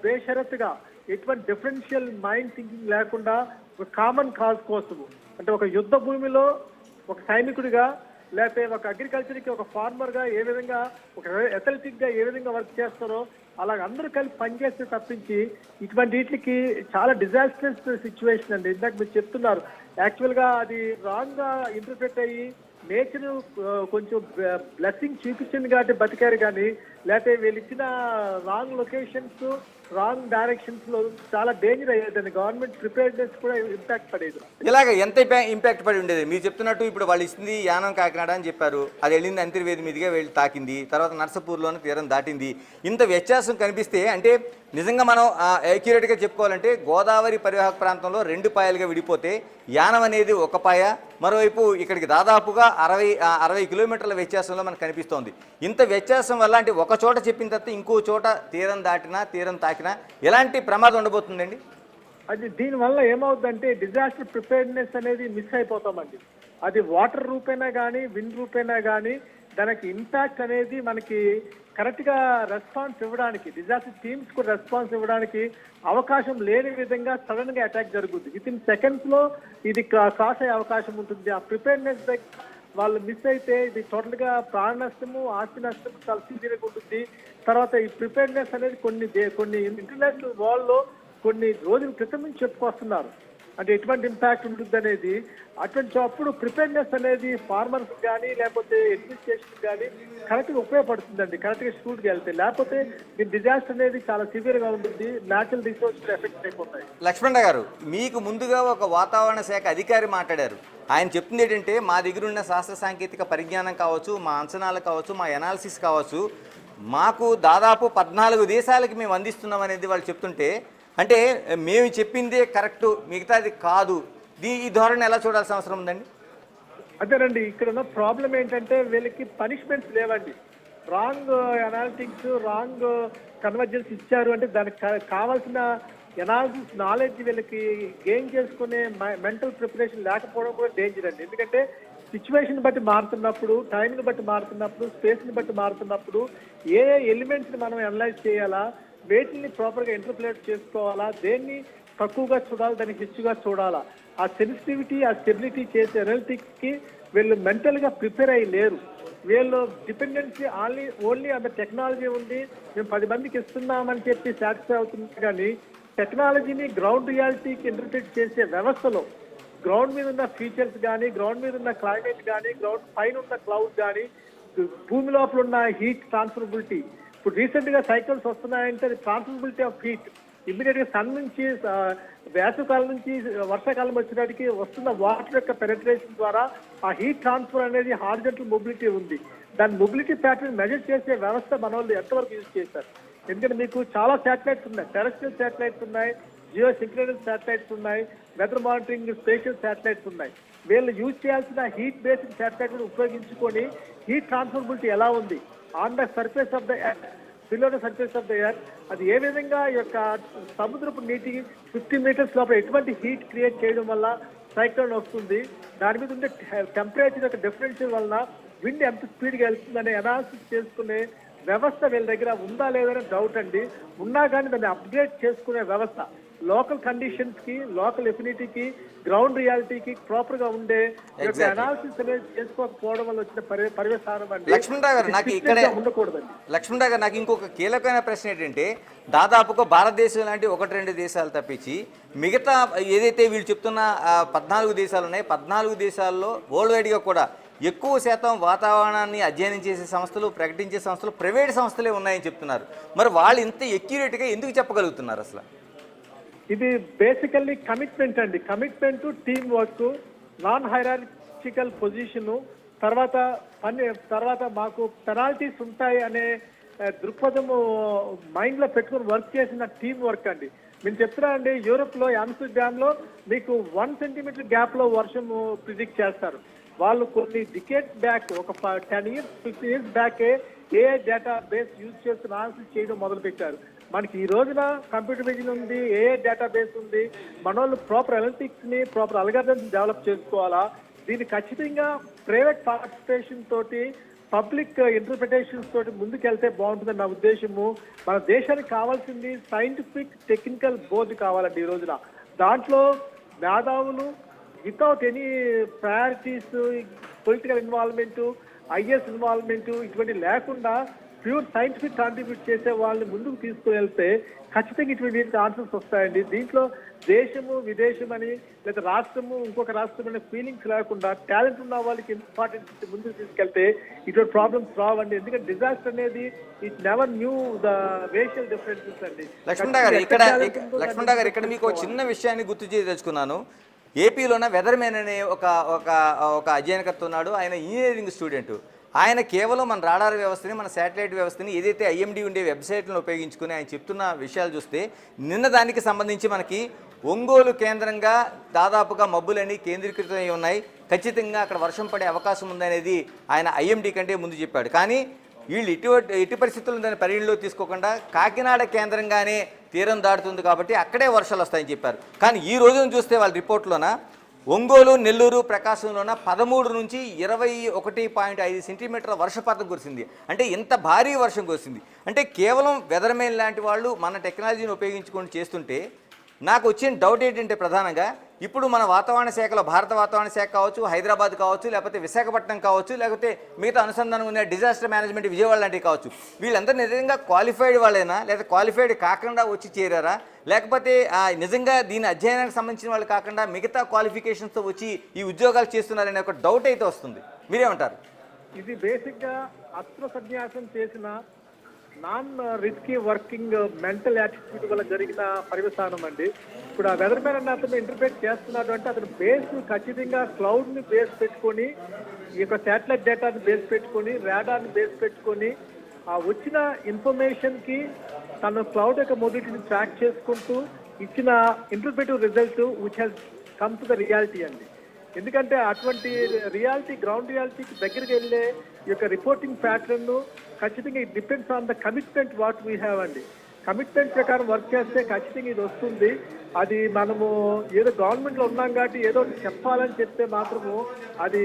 బేషరతుగా ఎటువంటి డిఫరెన్షియల్ మైండ్ థింకింగ్ లేకుండా ఒక కామన్ కాజ్ కోసము, అంటే ఒక యుద్ధ భూమిలో ఒక సైనికుడిగా, లేకపోతే ఒక అగ్రికల్చర్కి ఒక ఫార్మర్గా ఏ విధంగా, ఒక అథ్లెటిక్గా ఏ విధంగా వర్క్ చేస్తారో అలాగ అందరూ కలిపి పనిచేస్తే తప్పించి ఇటువంటి వీటికి చాలా డిజాస్టర్స్ సిచ్యువేషన్ అండి. ఇందాక మీరు చెప్తున్నారు యాక్చువల్గా అది రాంగ్గా ఇంటర్ప్రిట్ అయ్యి నేచర్ కొంచెం బ్లెస్సింగ్ చూపించింది కాబట్టి బతికారు, కానీ లేకపోతే వీళ్ళు ఇచ్చిన రాంగ్ లొకేషన్స్, రాంగ్ డైరెక్షన్స్ లో చాలా డేంజర్ అయ్యేదండి. గవర్నమెంట్ ప్రిపేర్నెస్ కూడా ఇంపాక్ట్ పడేది. ఇలాగ ఎంత ఇంపాక్ట్ పడి ఉండేది? మీరు చెప్తున్నట్టు ఇప్పుడు వాళ్ళు ఇస్తుంది యానం కాకినాడ అని చెప్పారు, అది వెళ్ళింది అంతర్వేది మీదుగా వెళ్ళి తాకింది, తర్వాత నర్సపూర్లోనే తీరం దాటింది. ఇంత వ్యత్యాసం కనిపిస్తే అంటే నిజంగా మనం యాక్యురేట్గా చెప్పుకోవాలంటే గోదావరి పరివాహక ప్రాంతంలో 2 పాయలుగా విడిపోతే యానం అనేది ఒక పాయ, మరోవైపు ఇక్కడికి దాదాపుగా 60 కిలోమీటర్ల వ్యత్యాసంలో మనకు కనిపిస్తోంది. ఇంత వ్యత్యాసం వల్ల అంటే ఒక చోట చెప్పిన తర్వాత ఇంకో చోట తీరం దాటినా, తీరం తాకినా ఎలాంటి ప్రమాదం ఉండబోతుందండి? అది దీనివల్ల ఏమవుతుందంటే డిజాస్టర్ ప్రిపేర్నెస్ అనేది మిస్ అయిపోతామండి. అది వాటర్ రూపేనా కానీ, విండ్ రూపేనా కానీ దానికి ఇంపాక్ట్ అనేది మనకి కరెక్ట్గా రెస్పాన్స్ ఇవ్వడానికి, డిజాస్టర్ టీమ్స్ కూడా రెస్పాన్స్ ఇవ్వడానికి అవకాశం లేని విధంగా సడన్గా అటాక్ జరుగుతుంది. విత్ ఇన్ సెకండ్స్లో ఇది క్రాస్ అయ్యే అవకాశం ఉంటుంది. ఆ ప్రిపేర్నెస్ వాళ్ళు మిస్ అయితే ఇది టోటల్గా ప్రాణ నష్టము, ఆస్తి నష్టము చాలా సివియర్గా ఉంటుంది. తర్వాత ఈ ప్రిపేర్నెస్ అనేది కొన్ని ఇంటర్నేషనల్ వరల్డ్లో కొన్ని రోజుల క్రితం నుంచి చెప్పుకొస్తున్నారు. అంటే ఎటువంటి ఇంపాక్ట్ ఉంటుంది అనేది. అటువంటి అప్పుడు ప్రిపేర్నెస్ అనేది ఫార్మర్స్ కానీ లేకపోతే అడ్మినిస్ట్రేషన్ కానీ కరెక్ట్గా ఉపయోగపడుతుందండి, కరెక్ట్గా షూట్కి వెళ్తే. లేకపోతే ఈ డిజాస్టర్ అనేది చాలా సివియర్గా ఉంటుంది, న్యాచురల్ రిసోర్సెస్ ఎఫెక్ట్ అయిపోతాయి. లక్ష్మణ్ గారు, మీకు ముందుగా ఒక వాతావరణ శాఖ అధికారి మాట్లాడారు. ఆయన చెప్తుంది ఏంటంటే మా దగ్గర ఉన్న శాస్త్ర సాంకేతిక పరిజ్ఞానం కావచ్చు, మా అంచనాలు కావచ్చు, మా ఎనాలిసిస్ కావచ్చు, మాకు దాదాపు 14 దేశాలకి మేము అందిస్తున్నాం అనేది వాళ్ళు చెప్తుంటే, అంటే మేము చెప్పిందే కరెక్టు, మిగతాది కాదు, ఈ ధోరణి ఎలా చూడాల్సిన అవసరం ఉందండి? అదేనండి, ఇక్కడ ఉన్న ప్రాబ్లం ఏంటంటే వీళ్ళకి పనిష్మెంట్స్ లేవండి. రాంగ్ అనాలిటిక్స్, రాంగ్ కన్వర్జెన్స్ ఇచ్చారు అంటే దానికి కావాల్సిన ఎనాలిసిస్ నాలెడ్జ్ వీళ్ళకి గెయిన్ చేసుకునే మెంటల్ ప్రిపరేషన్ లేకపోవడం కూడా డేంజర్ అండి. ఎందుకంటే సిచ్యువేషన్ బట్టి మారుతున్నప్పుడు, టైంని బట్టి మారుతున్నప్పుడు, స్పేస్ని బట్టి మారుతున్నప్పుడు ఏ ఎలిమెంట్స్ని మనం అనలైజ్ చేయాలా, వేటిని ప్రాపర్గా ఇంటర్ప్రిట్ చేసుకోవాలా, దేన్ని తక్కువగా చూడాలి, దాన్ని హెచ్చుగా చూడాలా, ఆ సెన్సిటివిటీ, ఆ స్టెబిలిటీ చేసే అనలిటిక్స్కి వీళ్ళు మెంటల్గా ప్రిపేర్ అయ్యి లేరు. వీళ్ళు డిపెండెన్సీ ఓన్లీ అంత టెక్నాలజీ ఉంది, మేము 10 మందికి ఇస్తున్నామని చెప్పి సాటిస్ఫై అవుతుంది. కానీ టెక్నాలజీని గ్రౌండ్ రియాలిటీకి ఇంటర్ప్రిట్ చేసే వ్యవస్థలో గ్రౌండ్ మీద ఉన్న ఫీచర్స్ కానీ, గ్రౌండ్ మీద ఉన్న క్లైమేట్ కానీ, గ్రౌండ్ పైన ఉన్న క్లౌడ్ కానీ, భూమి లోపల ఉన్న హీట్ ట్రాన్స్ఫరబిలిటీ. ఇప్పుడు రీసెంట్ గా సైకిల్స్ వస్తున్నాయంటే అది ట్రాన్స్ఫరబిలిటీ ఆఫ్ హీట్. ఇమ్మీడియట్ గా సన్ నుంచి వేసవికాలం నుంచి వర్షాకాలం వచ్చేటికి వస్తున్న వాటర్ యొక్క పెనట్రేషన్ ద్వారా ఆ హీట్ ట్రాన్స్ఫర్ అనేది హారిజంటల్ మొబిలిటీ ఉంది. దాని మొబిలిటీ ప్యాటర్న్ మెజర్ చేసే వ్యవస్థ మన వాళ్ళు ఎంతవరకు యూజ్ చేశారు? ఎందుకంటే మీకు చాలా శాటిలైట్స్ ఉన్నాయి, టెరెస్ట్రియల్ శాటిలైట్స్ ఉన్నాయి, జియో సింక్రనస్ శాటిలైట్స్ ఉన్నాయి, వెదర్ మానిటరింగ్ స్పేషియల్ శాటిలైట్స్ ఉన్నాయి. వీళ్ళు యూజ్ చేయాల్సిన హీట్ బేస్డ్ శాటిలైట్ ఉపయోగించుకొని హీట్ ట్రాన్స్ఫరబిలిటీ ఎలా ఉంది on the surface of the earth, below the surface of the earth, అది ఏ విధంగా ఈ యొక్క సముద్రపు నీటి 50 మీటర్స్ లోపల ఎటువంటి హీట్ క్రియేట్ చేయడం వల్ల సైక్లోన్ వస్తుంది, దాని మీద ఉండే టెంపరేచర్ యొక్క డిఫరెన్షియల్ వలన విండ్ ఎంత స్పీడ్గా వెళ్తుందనే అనాలిసిస్ చేసుకునే వ్యవస్థ వీళ్ళ దగ్గర ఉందా లేదనే డౌట్ అండి. ఉన్నా కానీ దాన్ని అప్గ్రేడ్ చేసుకునే వ్యవస్థ లోకల్ కండిషన్స్ కి, లోకల్ ఎఫినిటీకి, గ్రౌండ్ రియాలిటీకి ప్రాపర్ గా ఉండే అనాలిసిస్ అనేది చేసుకోకపోవడం వల్ల వచ్చిన పర్యవసానం అండి. లక్ష్మణరావు గారు, నాకు ఇక్కడే ఉండకూడదండి. లక్ష్మణరావు గారు, నాకు ఇంకొక కీలకమైన ప్రశ్న ఏంటంటే, దాదాపుగా భారతదేశం లాంటి 1-2 దేశాలు తప్పించి మిగతా ఏదైతే వీళ్ళు చెప్తున్న 14 దేశాలు ఉన్నాయి, 14 దేశాల్లో వరల్డ్ వైడ్గా కూడా ఎక్కువ శాతం వాతావరణాన్ని అధ్యయనం చేసే సంస్థలు, ప్రకటించే సంస్థలు ప్రైవేట్ సంస్థలే ఉన్నాయని చెప్తున్నారు. మరి వాళ్ళు ఇంత ఎక్యురేట్గా ఎందుకు చెప్పగలుగుతున్నారు అసలు? ఇది బేసికల్లీ కమిట్మెంట్ అండి. Commitment, team work, non hierarchical position, తర్వాత మాకు పెనాల్టీస్ ఉంటాయి అనే దృక్పథము మైండ్ లో పెట్టుకుని వర్క్ చేసిన టీమ్ వర్క్ అండి. నేను చెప్తున్నా అండి, యూరోప్ లో ఆమ్స్టర్డామ్ లో మీకు 1 సెంటీమీటర్ గ్యాప్ లో వర్షం ప్రిడిక్ట్ చేస్తారు. వాళ్ళు కొన్ని డికేట్స్ బ్యాక్, ఒక 10 years 15 years బ్యాకే ఏఐ డేటా బేస్ యూజ్ చేసి అనాలిసిస్ చేయడం మొదలు పెట్టారు. మనకి ఈ రోజున కంప్యూటర్ విజన్ ఉంది, ఏఐ డేటా బేస్ ఉంది. మన వాళ్ళు ప్రాపర్ అనలిటిక్స్ ని, ప్రాపర్ అల్గారిథమ్స్ డెవలప్ చేసుకోవాలా. దీన్ని ఖచ్చితంగా ప్రైవేట్ పార్టిసిపేషన్ తోటి, పబ్లిక్ ఇంటర్ప్రిటేషన్స్ తోటి ముందుకెళ్తే బాగుంటుందని నా ఉద్దేశము. మన దేశానికి కావాల్సింది సైంటిఫిక్ టెక్నికల్ బోర్డు కావాలండి ఈ రోజున. దాంట్లో మేధావులు without any priorities, political involvement, is involvement ఇటువంటి లేకుండా ప్యూర్ సైంటిఫిక్ కాంట్రిబ్యూట్ చేసే వాళ్ళని ముందుకు తీసుకువెళ్తే ఖచ్చితంగా ఇటువంటి ఆన్సర్స్ వస్తాయండి. దీంట్లో దేశము, విదేశం అని, లేదా రాష్ట్రము, ఇంకొక రాష్ట్రం అనే ఫీలింగ్స్ లేకుండా టాలెంట్ ఉన్న వాళ్ళకి ఇంపార్టెన్స్ ముందుకు తీసుకెళ్తే ఇటువంటి ప్రాబ్లమ్స్ రావండి. ఎందుకంటే డిజాస్టర్ అనేది it never knew the racial differences అండి. లక్ష్మణరావు గారు, ఇక్కడ మీకు చిన్న విషయాన్ని గుర్తు చేయదలుచుకున్నాను. ఏపీలోన వెదర్మెన్ అనే ఒక అధ్యయనకర్త ఉన్నాడు. ఆయన ఇంజనీరింగ్ స్టూడెంట్. ఆయన కేవలం మన రాడార్ వ్యవస్థని, మన శాటిలైట్ వ్యవస్థని, ఏదైతే ఐఎండి ఉండే వెబ్సైట్లను ఉపయోగించుకుని ఆయన చెప్తున్న విషయాలు చూస్తే, నిన్న దానికి సంబంధించి మనకి ఒంగోలు కేంద్రంగా దాదాపుగా మబ్బులన్నీ కేంద్రీకృతమై ఉన్నాయి, ఖచ్చితంగా అక్కడ వర్షం పడే అవకాశం ఉందనేది ఆయన ఐఎండి కంటే ముందు చెప్పాడు. కానీ వీళ్ళు ఎట్టి పరిస్థితుల్లో దాన్ని పరిగణలో తీసుకోకుండా కాకినాడ కేంద్రంగానే తీరం దాటుతుంది కాబట్టి అక్కడే వర్షాలు వస్తాయని చెప్పారు. కానీ ఈ రోజున చూస్తే వాళ్ళ రిపోర్ట్లోన ఒంగోలు, నెల్లూరు, ప్రకాశంలోన 13 నుంచి 21.5 సెంటీమీటర్ల వర్షపాతం కురిసింది. అంటే ఇంత భారీ వర్షం కురిసింది. అంటే కేవలం వెదర్మెన్ లాంటి వాళ్ళు మన టెక్నాలజీని ఉపయోగించుకొని చేస్తుంటే నాకు వచ్చిన డౌట్ ఏంటంటే, ప్రధానంగా ఇప్పుడు మన వాతావరణ శాఖలో, భారత వాతావరణ శాఖ కావచ్చు, హైదరాబాద్ కావచ్చు, లేకపోతే విశాఖపట్నం కావచ్చు, లేకపోతే మిగతా అనుసంధానం ఉన్న డిజాస్టర్ మేనేజ్మెంట్ విజయవాడ లాంటివి కావచ్చు, వీళ్ళందరూ నిజంగా క్వాలిఫైడ్ వాళ్ళైనా, లేదా క్వాలిఫైడ్ కాకుండా వచ్చి చేరారా, లేకపోతే నిజంగా దీని అధ్యయనానికి సంబంధించిన వాళ్ళు కాకుండా మిగతా క్వాలిఫికేషన్స్తో వచ్చి ఈ ఉద్యోగాలు చేస్తున్నారనే ఒక డౌట్ అయితే వస్తుంది. మీరేమంటారు? ఇది బేసిక్గా అస్త్ర సన్యాసం చేసిన non risky working mental attitude వల్ల జరిగిన పర్యవసానం అండి. ఇప్పుడు ఆ వెదర్ మ్యాన్ అన్న అతను ఇంటర్ప్రిట్ చేస్తున్నాడు అంటే అతను బేస్ ఖచ్చితంగా క్లౌడ్ని బేస్ పెట్టుకొని, ఈ యొక్క శాటిలైట్ డేటాని బేస్ పెట్టుకొని, రాడార్ని బేస్ పెట్టుకొని, ఆ వచ్చిన ఇన్ఫర్మేషన్కి తను క్లౌడ్ యొక్క మొబిలిటీని ట్రాక్ చేసుకుంటూ ఇచ్చిన interpretive result which has come to the reality అండి. ఎందుకంటే అటువంటి రియాలిటీ, గ్రౌండ్ రియాలిటీకి దగ్గరికి వెళ్ళే ఈ యొక్క రిపోర్టింగ్ ప్యాటర్న్ ఖచ్చితంగా it depends on the commitment what we have అండి. కమిట్మెంట్ ప్రకారం వర్క్ చేస్తే ఖచ్చితంగా ఇది వస్తుంది. అది మనము ఏదో గవర్నమెంట్లో ఉన్నాం కాబట్టి ఏదో చెప్పాలని చెప్తే మాత్రము అది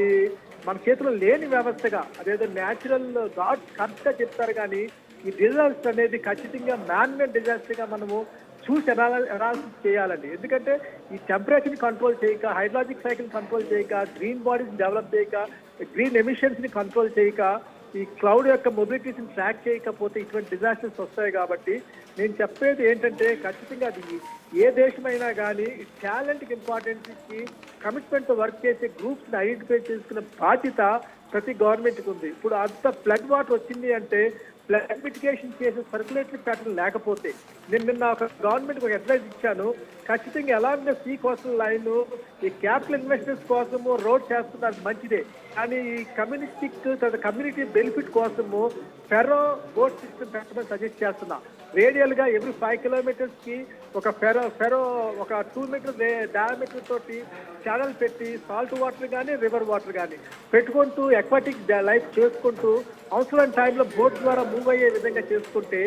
మన చేతిలో లేని వ్యవస్థగా, అదేదో న్యాచురల్ గాడ్ కరెక్ట్గా చెప్తారు కానీ ఈ డిజాస్టర్ అనేది ఖచ్చితంగా మ్యాన్ మేడ్ డిజాస్టర్గా మనము చూసి అనాలిసిస్ చేయాలండి. ఎందుకంటే ఈ టెంపరేచర్ని కంట్రోల్ చేయక, హైడ్రాలజిక్ సైకిల్ కంట్రోల్ చేయక, గ్రీన్ బాడీస్ డెవలప్ చేయక, గ్రీన్ ఎమిషన్స్ని కంట్రోల్ చేయక, ఈ క్లౌడ్ యొక్క మొబిలిటీస్ని ట్రాక్ చేయకపోతే ఇటువంటి డిజాస్టర్స్ వస్తాయి. కాబట్టి నేను చెప్పేది ఏంటంటే ఖచ్చితంగా అది ఏ దేశమైనా కానీ టాలెంట్కి ఇంపార్టెన్స్ ఇచ్చి కమిట్మెంట్తో వర్క్ చేసే గ్రూప్స్ని ఐడెంటిఫై చేసుకునే బాధ్యత ప్రతి గవర్నమెంట్కి ఉంది. ఇప్పుడు అంత ఫ్లడ్ వాటర్ వచ్చింది అంటే ఫ్లడ్ మిటిగేషన్ చేసే సర్క్యులేటరీ ప్యాటర్న్ లేకపోతే, నేను నిన్న ఒక గవర్నమెంట్కి ఒక అడ్వైజ్ ఇచ్చాను, ఖచ్చితంగా ఎలాంటి సీ కోస్టల్ లైన్ ఈ క్యాపిటల్ ఇన్వెస్టర్స్ కోసము రోడ్ చేస్తున్నారు మంచిదే, కానీ ఈ కమ్యూనిటీ బెనిఫిట్ కోసము ఫెరో బోట్ సిస్టమ్ పెట్టమని సజెస్ట్ చేస్తున్నా. రేడియల్గా ఎవ్రీ 5 కిలోమీటర్స్కి ఒక ఫెరో ఒక 2 మీటర్ డయామీటర్ తోటి ఛానల్ పెట్టి సాల్ట్ వాటర్ కానీ రివర్ వాటర్ కానీ పెట్టుకుంటూ ఎక్వాటిక్ లైఫ్ చేసుకుంటూ అవసరం టైంలో బోట్ ద్వారా మూవ్ అయ్యే విధంగా చేసుకుంటే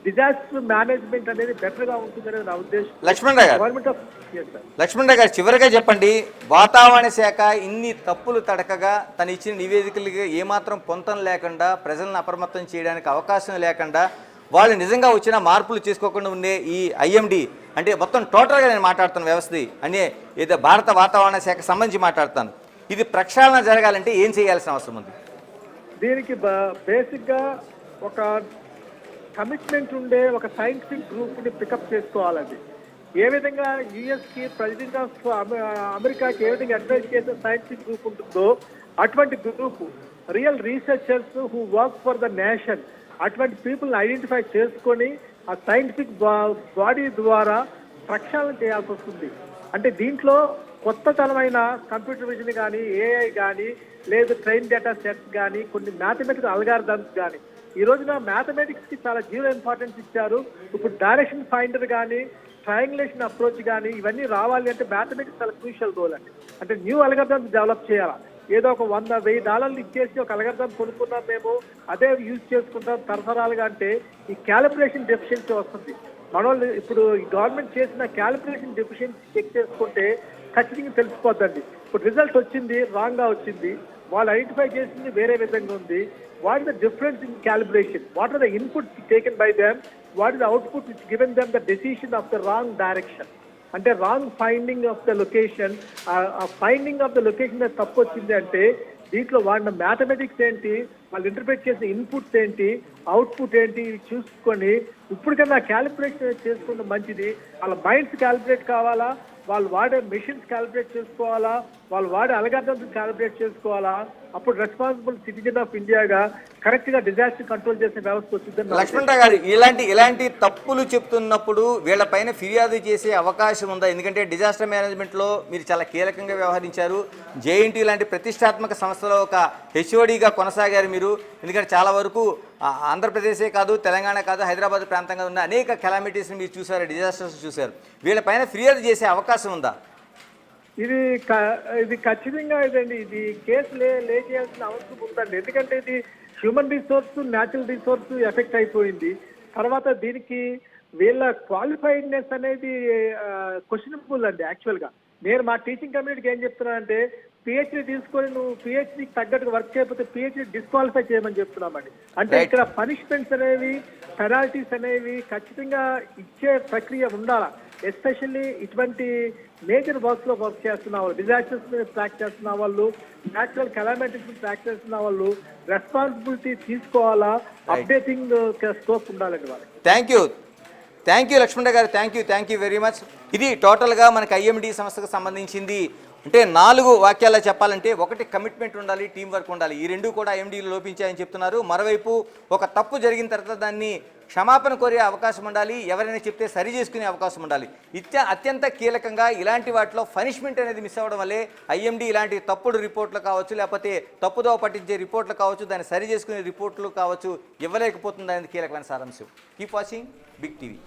డిజాస్టర్ మేనేజ్మెంట్ అనేది బెటర్గా ఉంటుందనేది నా ఉద్దేశం. లక్ష్మణరావు గారు, గవర్నమెంట్ ఆఫ్ లక్ష్మణరావు గారు చివరిగా చెప్పండి, వాతావరణ శాఖ ఇన్ని తప్పులు తడకగా తను ఇచ్చిన నివేదికలకి ఏమాత్రం పొంతం లేకుండా, ప్రజలను అప్రమత్తం చేయడానికి అవకాశం లేకుండా, వాళ్ళు నిజంగా వచ్చిన మార్పులు చేసుకోకుండా ఉండే ఈ ఐఎండి అంటే మొత్తం టోటల్గా నేను మాట్లాడుతాను వ్యవస్థ అనే ఏదో భారత వాతావరణ శాఖ సంబంధించి మాట్లాడతాను, ఇది ప్రక్షాళన జరగాలంటే ఏం చేయాల్సిన అవసరం ఉంది? దీనికి బేసిక్గా ఒక కమిట్మెంట్ ఉండే ఒక సైంటిఫిక్ గ్రూప్ని పికప్ చేసుకోవాలండి. ఏ విధంగా యుఎస్కి ప్రెసిడెంట్ ఆఫ్ అమెరికాకి ఏ విధంగా అడ్వైజ్ చేసే సైంటిఫిక్ గ్రూప్ ఉంటుందో అటువంటి group real researchers who work for the nation, అటువంటి పీపుల్ని ఐడెంటిఫై చేసుకొని ఆ సైంటిఫిక్ బాడీ ద్వారా ప్రక్షాళన చేయాల్సి వస్తుంది. అంటే దీంట్లో కొత్త తరమైన కంప్యూటర్ విజన్ కానీ, ఏఐ కానీ, లేదు ట్రైన్ డేటా సెట్స్ కానీ, కొన్ని మ్యాథమెటికల్ అల్గారిథమ్స్ కానీ, ఈ రోజున మ్యాథమెటిక్స్కి చాలా జీరో ఇంపార్టెన్స్ ఇచ్చారు. ఇప్పుడు డైరెక్షన్ ఫైండర్ కానీ, ట్రయాంగులేషన్ అప్రోచ్ కానీ ఇవన్నీ రావాలి అంటే మ్యాథమెటిక్స్ చాలా క్రూషియల్ రోల్ అండి. అంటే న్యూ అల్గారిథమ్స్ డెవలప్ చేయాలి. ఏదో ఒక $100,000 ఇచ్చేసి ఒక అల్గారిథం కొనుక్కున్నాం, మేము అదే యూజ్ చేసుకుంటాం తరతరాలుగా అంటే ఈ క్యాలిబ్రేషన్ డెఫిషియన్సీ వస్తుంది. మనోళ్ళు ఇప్పుడు గవర్నమెంట్ చేసిన క్యాలిబ్రేషన్ డెఫిషియన్సీ చెక్ చేసుకుంటే ఖచ్చితంగా తెలిసిపోద్దండి. ఇప్పుడు రిజల్ట్ వచ్చింది రాంగ్గా వచ్చింది, వాళ్ళు ఐడెంటిఫై చేసింది వేరే విధంగా ఉంది. What is the difference in calibration, what are the inputs taken by them, what is the output which given them the decision of the wrong direction. అంటే wrong finding of the location, ఆ ఫైండింగ్ ఆఫ్ ద లొకేషన్ మీద తప్పు వచ్చింది అంటే దీంట్లో వాడిన మ్యాథమెటిక్స్ ఏంటి, వాళ్ళు ఇంటర్ప్రిట్ చేసిన ఇన్పుట్స్ ఏంటి, అవుట్పుట్ ఏంటి చూసుకొని ఇప్పటికన్నా క్యాలిక్యులేషన్ చేసుకోవడం మంచిది. వాళ్ళ మైండ్స్ క్యాలిక్యులేట్ కావాలా, వాళ్ళు వాడే మెషిన్స్ క్యాలిక్యులేట్ చేసుకోవాలా, వాళ్ళు వాడే అల్గారిథమ్స్ క్యాలిక్యులేట్ చేసుకోవాలా, అప్పుడు రెస్పాన్సిబుల్ సిటిజన్ ఆఫ్ ఇండియాగా కరెక్ట్గా డిజాస్టర్ కంట్రోల్ చేసే వ్యవస్థ వచ్చిందని. లక్ష్మణరావు గారు, ఇలాంటి తప్పులు చెప్తున్నప్పుడు వీళ్ళపైన ఫిర్యాదు చేసే అవకాశం ఉందా? ఎందుకంటే డిజాస్టర్ మేనేజ్మెంట్లో మీరు చాలా కీలకంగా వ్యవహరించారు, జేఎన్టీ లాంటి ప్రతిష్టాత్మక సంస్థలో ఒక హెచ్ఓడిగా కొనసాగారు మీరు. ఎందుకంటే చాలా వరకు ఆంధ్రప్రదేశే కాదు, తెలంగాణ కాదు, హైదరాబాద్ ప్రాంతంగా ఉన్న అనేక కెలామిటీస్ని మీరు చూశారు, డిజాస్టర్స్ చూశారు. వీళ్ళపైన ఫిర్యాదు చేసే అవకాశం ఉందా? ఇది ఖచ్చితంగా ఇదండి, ఇది కేసు లే చేయాల్సిన అవసరం ఉందండి. ఎందుకంటే ఇది human resource, natural resource effect అయిపోయింది. తర్వాత దీనికి వీళ్ళ క్వాలిఫైడ్నెస్ అనేది క్వశ్చనబుల్ అండి. యాక్చువల్గా నేను మా టీచింగ్ కమ్యూనిటీకి ఏం చెప్తున్నానంటే, పిహెచ్డీ తీసుకొని నువ్వు పిహెచ్డీకి తగ్గట్టుగా వర్క్ చేయకపోతే పిహెచ్డీ డిస్క్వాలిఫై చేయమని చెప్తున్నామండి. అంటే ఇక్కడ పనిష్మెంట్స్ అనేవి, పెనాల్టీస్ అనేవి ఖచ్చితంగా ఇచ్చే ప్రక్రియ ఉండాలా. ఎస్పెషల్లీ ఇటువంటి మేజర్ వర్క్స్ లో వర్క్ చేస్తున్న వాళ్ళు, డిజాస్టర్స్ మీద ట్రాక్ చేస్తున్న వాళ్ళు, న్యాచురల్ కెలామిటీస్ ట్రాక్ చేస్తున్న వాళ్ళు రెస్పాన్సిబిలిటీ తీసుకోవాలా, అప్డేటింగ్ స్కోప్ ఉండాలండి వాళ్ళకి. థ్యాంక్ యూ లక్ష్మణ గారు, థ్యాంక్ యూ వెరీ మచ్. ఇది టోటల్గా మనకి ఐఎండి సంస్థకు సంబంధించింది. అంటే 4 వాక్యాల్లో చెప్పాలంటే, ఒకటి కమిట్మెంట్ ఉండాలి, టీం వర్క్ ఉండాలి. ఈ రెండు కూడా ఐఎండీలో లోపించాయని చెప్తున్నారు. మరోవైపు ఒక తప్పు జరిగిన తర్వాత దాన్ని క్షమాపణ కోరే అవకాశం ఉండాలి, ఎవరైనా చెప్తే సరి చేసుకునే అవకాశం ఉండాలి. అత్యంత కీలకంగా ఇలాంటి వాటిలో పనిష్మెంట్ అనేది మిస్ అవ్వడం వల్లే ఐఎండీ ఇలాంటి తప్పుడు రిపోర్ట్లు కావచ్చు, లేకపోతే తప్పుదోవ పట్టించే రిపోర్ట్లు కావచ్చు, దాన్ని సరి చేసుకునే రిపోర్ట్లు కావచ్చు ఇవ్వలేకపోతుంది అనేది కీలకమైన సారాంశం. Keep watching big TV.